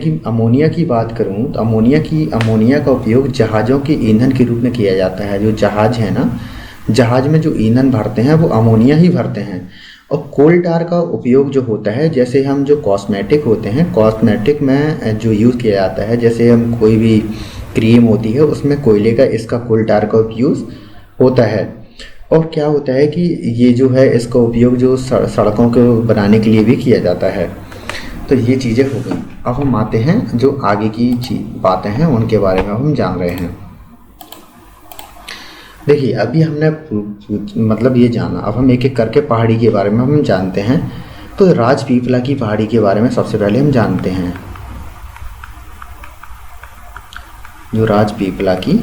A: की बात करूं तो अमोनिया का उपयोग जहाज़ों के ईंधन के रूप में किया जाता है। जो जहाज़ है ना, जहाज़ में जो ईंधन भरते हैं वो अमोनिया ही भरते हैं। और कोल टार का उपयोग जो होता है, जैसे हम जो कॉस्मेटिक होते हैं, कॉस्मेटिक में जो यूज़ किया जाता है, जैसे हम कोई भी क्रीम होती है उसमें कोयले का, इसका कोल टार का यूज़ होता है। और क्या होता है कि ये जो है इसका उपयोग जो सड़कों को बनाने के लिए भी किया जाता है। तो ये चीज़ें हो गई। अब हम आते हैं जो आगे की बातें हैं उनके बारे में हम जान रहे हैं। देखिए, अभी हमने मतलब ये जाना, अब हम एक एक करके पहाड़ी के बारे में हम जानते हैं। तो राजपीपला की पहाड़ी के बारे में सबसे पहले हम जानते हैं। जो राजपीपला की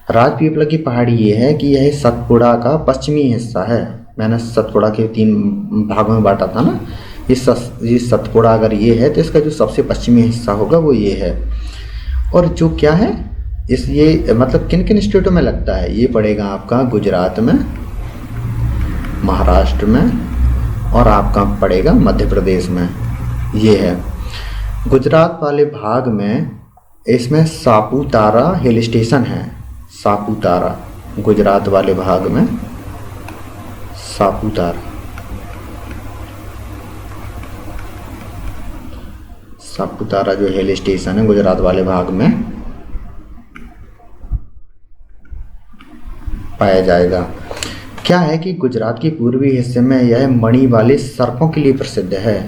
A: की पहाड़ी ये है कि यह सतपुड़ा का पश्चिमी हिस्सा है। मैंने सतपुड़ा के 3 भागों में बांटा था ना, ये सतपुड़ा अगर ये है तो इसका जो सबसे पश्चिमी हिस्सा होगा वो ये है। और जो क्या है, ये मतलब किन किन स्टेटों में लगता है, ये पड़ेगा आपका गुजरात में, महाराष्ट्र में, और आपका पड़ेगा मध्य प्रदेश में। ये है गुजरात वाले भाग में, इसमें सापुतारा हिल स्टेशन है। सापुतारा गुजरात वाले भाग में, सापुतारा जो हिल स्टेशन है गुजरात वाले भाग में पाया जाएगा। क्या है कि गुजरात के पूर्वी हिस्से में यह मणि वाले सर्पों के लिए प्रसिद्ध है।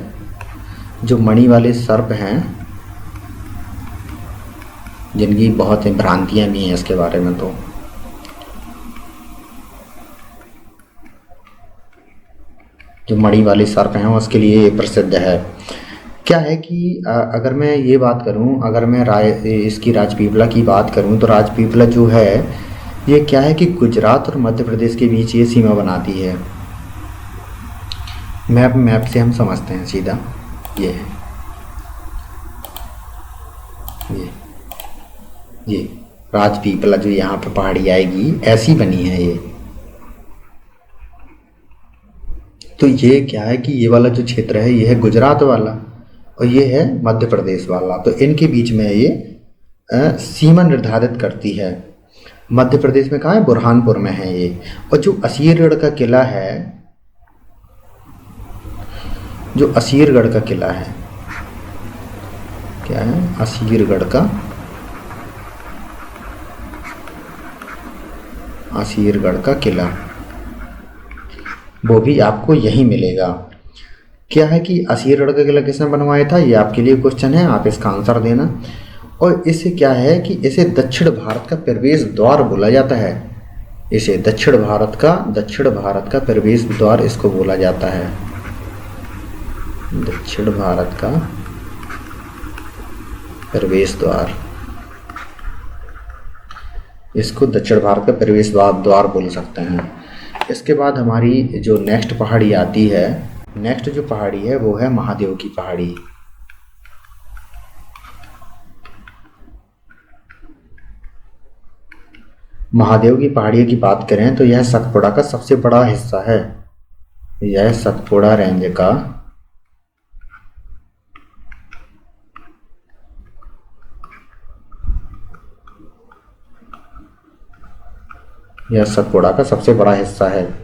A: जो मणि वाले सर्प हैं, जिनकी बहुत भ्रांतियां भी हैं इसके बारे में, तो जो मणि वाले सर्प हैं उसके लिए ये प्रसिद्ध है। क्या है कि अगर मैं ये बात करूं, अगर मैं इसकी राजपीपला की बात करूं, तो राजपीपला जो है ये क्या है कि गुजरात और मध्य प्रदेश के बीच ये सीमा बनाती है। मैप से हम समझते हैं सीधा, ये है, ये राजपीपला जो यहाँ पे पहाड़ी आएगी ऐसी बनी है ये। तो ये क्या है कि ये वाला जो क्षेत्र है ये है गुजरात वाला और ये है मध्य प्रदेश वाला, तो इनके बीच में ये सीमा निर्धारित करती है। मध्य प्रदेश में कहाँ है? बुरहानपुर में है ये। और जो असीरगढ़ का किला है, जो असीरगढ़ का किला है, क्या है? असीरगढ़ का किला, वो भी आपको यहीं मिलेगा। क्या है कि असीरगढ़ का किला किसने बनवाया था, ये आपके लिए क्वेश्चन है, आप इसका आंसर देना। और इसे क्या है कि इसे दक्षिण भारत का प्रवेश द्वार बोला जाता है। इसे दक्षिण भारत का प्रवेश द्वार इसको बोला जाता है। दक्षिण भारत का प्रवेश द्वार, इसको दक्षिण भारत का प्रवेश द्वार बोल सकते हैं। इसके बाद हमारी जो नेक्स्ट पहाड़ी आती है, नेक्स्ट जो पहाड़ी है वो है महादेव की पहाड़ी। महादेव की पहाड़ी की बात करें तो यह सतपुड़ा का सबसे बड़ा हिस्सा है। यह सतपुड़ा रेंज का सबसे बड़ा हिस्सा है,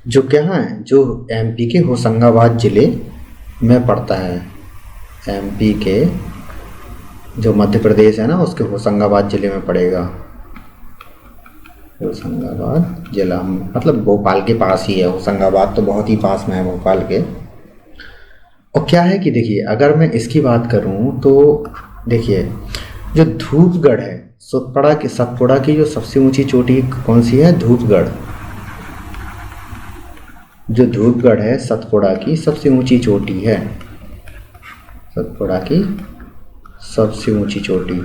A: जो क्या है, जो एमपी के होशंगाबाद जिले में पड़ता है। एमपी के जो मध्य प्रदेश है ना, उसके होशंगाबाद जिले में पड़ेगा। होशंगाबाद जिला मतलब भोपाल के पास ही है। होशंगाबाद तो बहुत ही पास में है भोपाल के। और क्या है कि देखिए, अगर मैं इसकी बात करूं तो देखिए, जो धूपगढ़ है, सतपुड़ा की जो सबसे ऊंची चोटी कौन सी है? धूपगढ़। जो धूपगढ़ है सतपुड़ा की सबसे ऊंची चोटी है। सतपुड़ा की सबसे ऊंची चोटी।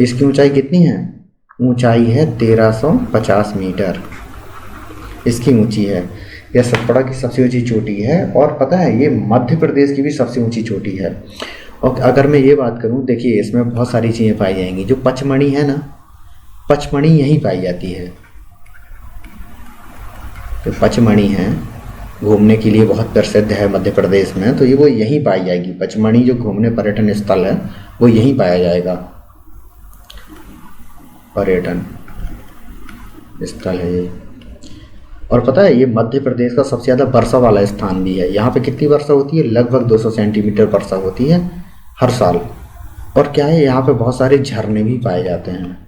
A: इसकी ऊंचाई कितनी है? ऊंचाई है 1350 मीटर इसकी ऊंची है। यह सतपुड़ा की सबसे ऊंची चोटी है। और पता है, ये मध्य प्रदेश की भी सबसे ऊंची चोटी है। और अगर मैं ये बात करूं, देखिए इसमें बहुत सारी चीज़ें पाई जाएंगी। जो पचमढ़ी है ना, पचमढ़ी यहीं पाई जाती है। जो पचमढ़ी है घूमने के लिए बहुत प्रसिद्ध है मध्य प्रदेश में, तो ये वो यहीं पाई जाएगी। पचमढ़ी जो घूमने पर्यटन स्थल है वो यहीं पाया जाएगा। पर्यटन स्थल है ये। और पता है, ये मध्य प्रदेश का सबसे ज़्यादा वर्षा वाला स्थान भी है। यहाँ पे कितनी वर्षा होती है? लगभग 200 सेंटीमीटर वर्षा होती है हर साल। और क्या है, यहाँ पे बहुत सारे झरने भी पाए जाते हैं।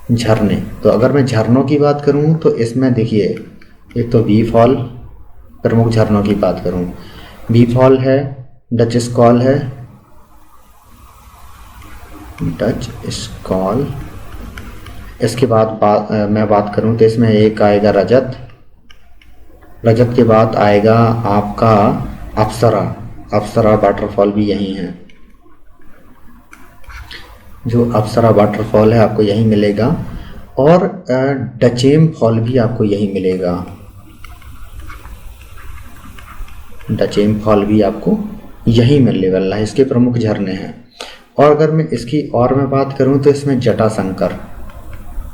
A: झरने, तो अगर मैं झरनों की बात करूँ तो इसमें देखिए, एक तो बी फॉल, प्रमुख झरनों की बात करूँ, बी फॉल है, डच स्कॉल है, डच स्कॉल। इसके बाद मैं बात करूं तो इसमें एक आएगा रजत। रजत के बाद आएगा आपका अप्सरा वाटरफॉल भी यहीं है। जो अप्सरा वाटरफॉल है आपको यहीं मिलेगा। और डचेम फॉल भी आपको यहीं मिलेगा। डचेम फॉल भी आपको यहीं मिलने वाला है। इसके प्रमुख झरने हैं। और अगर मैं इसकी और मैं बात करूं तो इसमें जटाशंकर,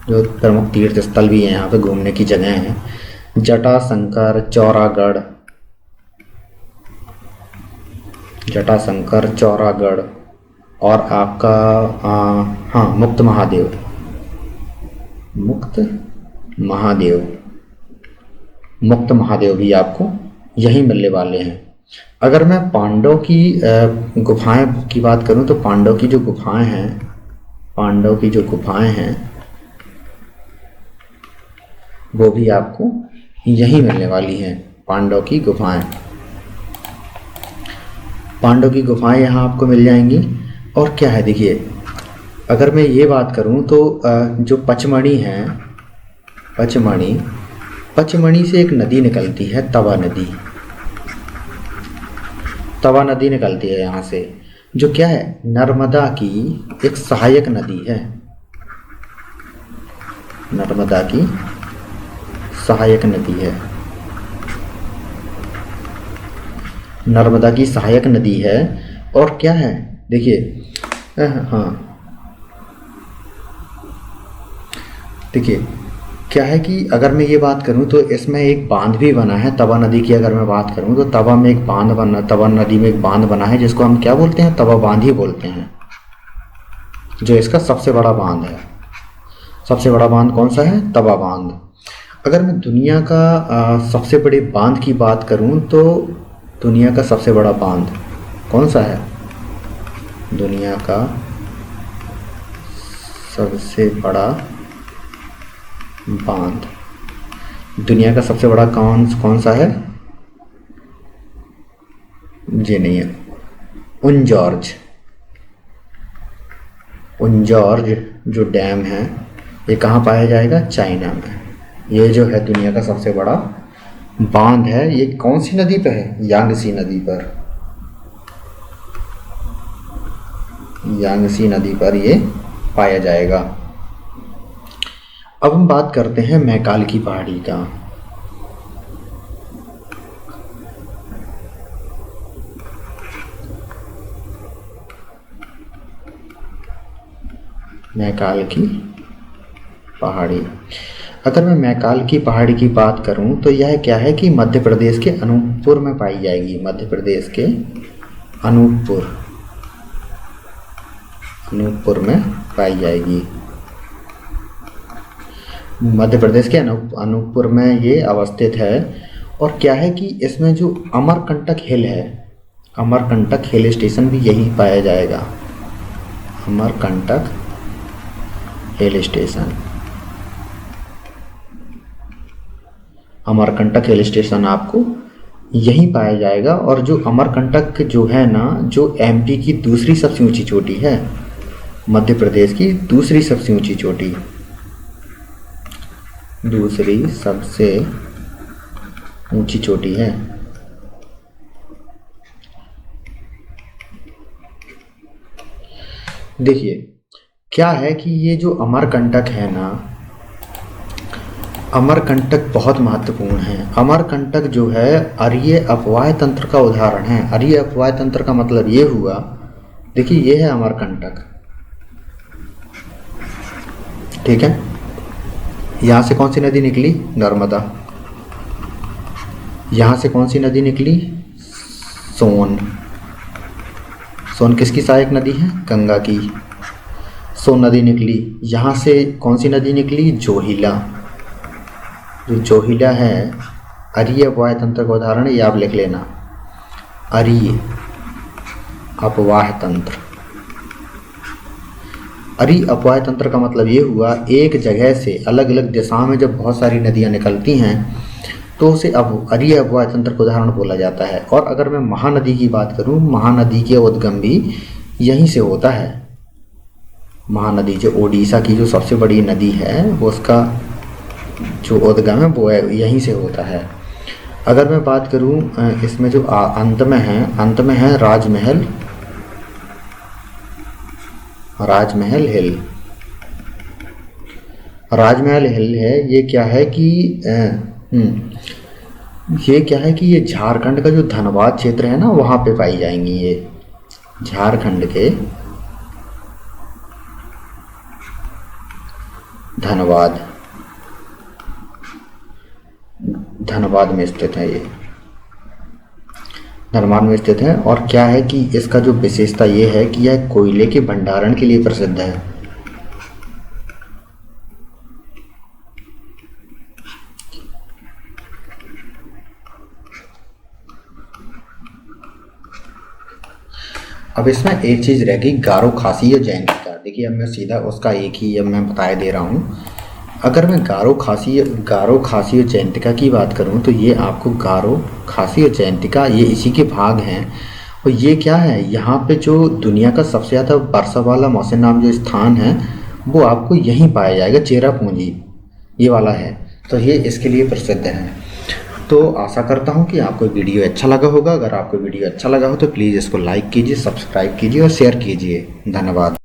A: जो प्रमुख तीर्थ स्थल भी है, यहाँ पे घूमने की जगह हैं। जटाशंकर, चौरागढ़ और आपका हाँ मुक्त महादेव भी आपको यहीं मिलने वाले हैं। अगर मैं पांडव की गुफाएं की बात करूं तो पांडव की जो गुफाएं हैं वो भी आपको यहीं मिलने वाली हैं, पांडव की गुफाएं। पांडव की गुफाएं यहाँ आपको मिल जाएंगी। और क्या है देखिए, अगर मैं ये बात करूँ तो जो पचमढ़ी है, पचमढ़ी से एक नदी निकलती है, तवा नदी। तवा नदी निकलती है यहाँ से, जो क्या है, नर्मदा की एक सहायक नदी है। नर्मदा की सहायक नदी है, नर्मदा की सहायक नदी है। और क्या है देखिए, हाँ देखिए क्या है कि अगर मैं ये बात करूँ तो इसमें एक बांध भी बना है, तवा नदी की अगर मैं बात करूँ तो तवा में एक बांध बना, तवा नदी में एक बांध बना है, जिसको हम क्या बोलते हैं, तवा बांध ही बोलते हैं, जो इसका सबसे बड़ा बांध है। सबसे बड़ा बांध कौन सा है, तवा बांध। अगर मैं दुनिया का सबसे बड़े बांध की बात करूँ तो दुनिया का सबसे बड़ा बांध कौन सा है, दुनिया का सबसे बड़ा बांध, दुनिया का सबसे बड़ा कौन सा है, ये नहीं है, उनजॉर्ज जो डैम है, ये कहाँ पाया जाएगा, चाइना में। ये जो है दुनिया का सबसे बड़ा बांध है। ये कौन सी नदी पर है, यांगसी नदी पर, यांगसी नदी पर ये पाया जाएगा। अब हम बात करते हैं मैकाल की पहाड़ी का। मैकाल की पहाड़ी, अगर मैं मैकाल की पहाड़ी की बात करूं तो यह क्या है कि मध्य प्रदेश के अनूपपुर में पाई जाएगी। मध्य प्रदेश के अनूपपुर में पाई जाएगी। मध्य प्रदेश के अनूपपुर में ये अवस्थित है। और क्या है कि इसमें जो अमरकंटक हिल है, अमरकंटक हिल स्टेशन भी यहीं पाया जाएगा। Amarkantak hill station, Amarkantak hill station आपको यहीं पाया जाएगा। और जो अमरकंटक जो है ना, जो एमपी की दूसरी सबसे ऊंची चोटी है, मध्य प्रदेश की दूसरी सबसे ऊंची चोटी, दूसरी सबसे ऊंची चोटी है। देखिए क्या है कि ये जो अमरकंटक है ना, अमरकंटक बहुत महत्वपूर्ण है। अमरकंटक जो है अरीय अपवाह तंत्र का उदाहरण है। अरीय अपवाह तंत्र का मतलब ये हुआ, देखिए ये है अमरकंटक, ठीक है। यहाँ से कौन सी नदी निकली, नर्मदा। यहाँ से कौन सी नदी निकली, सोन। सोन किसकी सहायक नदी है, गंगा की। सोन नदी निकली। यहाँ से कौन सी नदी निकली, जोहिला। जो जोहिला है अरीय अपवाह तंत्र का उदाहरण है, ये आप लिख लेना, अरीय अपवाह तंत्र। अरीय अपवाह तंत्र का मतलब ये हुआ, एक जगह से अलग अलग दिशाओं में जब बहुत सारी नदियाँ निकलती हैं तो उसे अब अरीय अपवाह तंत्र का उदाहरण बोला जाता है। और अगर मैं महानदी की बात करूँ, महानदी के उद्गम भी यहीं से होता है। महानदी जो ओडिशा की जो सबसे बड़ी नदी है, वो उसका जो उद्गम है वो यहीं से होता है। अगर मैं बात करूँ इसमें जो अंत में है राजमहल, राजमहल हिल। राजमहल हिल है, ये क्या है कि ये क्या है कि ये झारखंड का जो धनबाद क्षेत्र है ना, वहाँ पे पाई जाएंगी। ये झारखंड के धनबाद में स्थित है। ये धनबाद में स्थित है। और क्या है कि इसका जो विशेषता ये है कि यह कोयले के भंडारण के लिए प्रसिद्ध है। अब इसमें एक चीज़ रह गई, गारो खासी या जैन का। देखिए अब मैं सीधा उसका एक ही अब मैं बताए दे रहा हूँ। अगर मैं गारो खासी और जयंतिका की बात करूं तो ये आपको गारो खासी और जयंतिका ये इसी के भाग हैं। और ये क्या है, यहाँ पे जो दुनिया का सबसे ज़्यादा वर्षा वाला मौसम नाम जो स्थान है वो आपको यहीं पाया जाएगा, चेरापूंजी ये वाला है। तो ये इसके लिए प्रसिद्ध है। तो आशा करता हूँ कि आपको वीडियो अच्छा लगा होगा। अगर आपको वीडियो अच्छा लगा हो तो प्लीज़ इसको लाइक कीजिए, सब्सक्राइब कीजिए और शेयर कीजिए। धन्यवाद।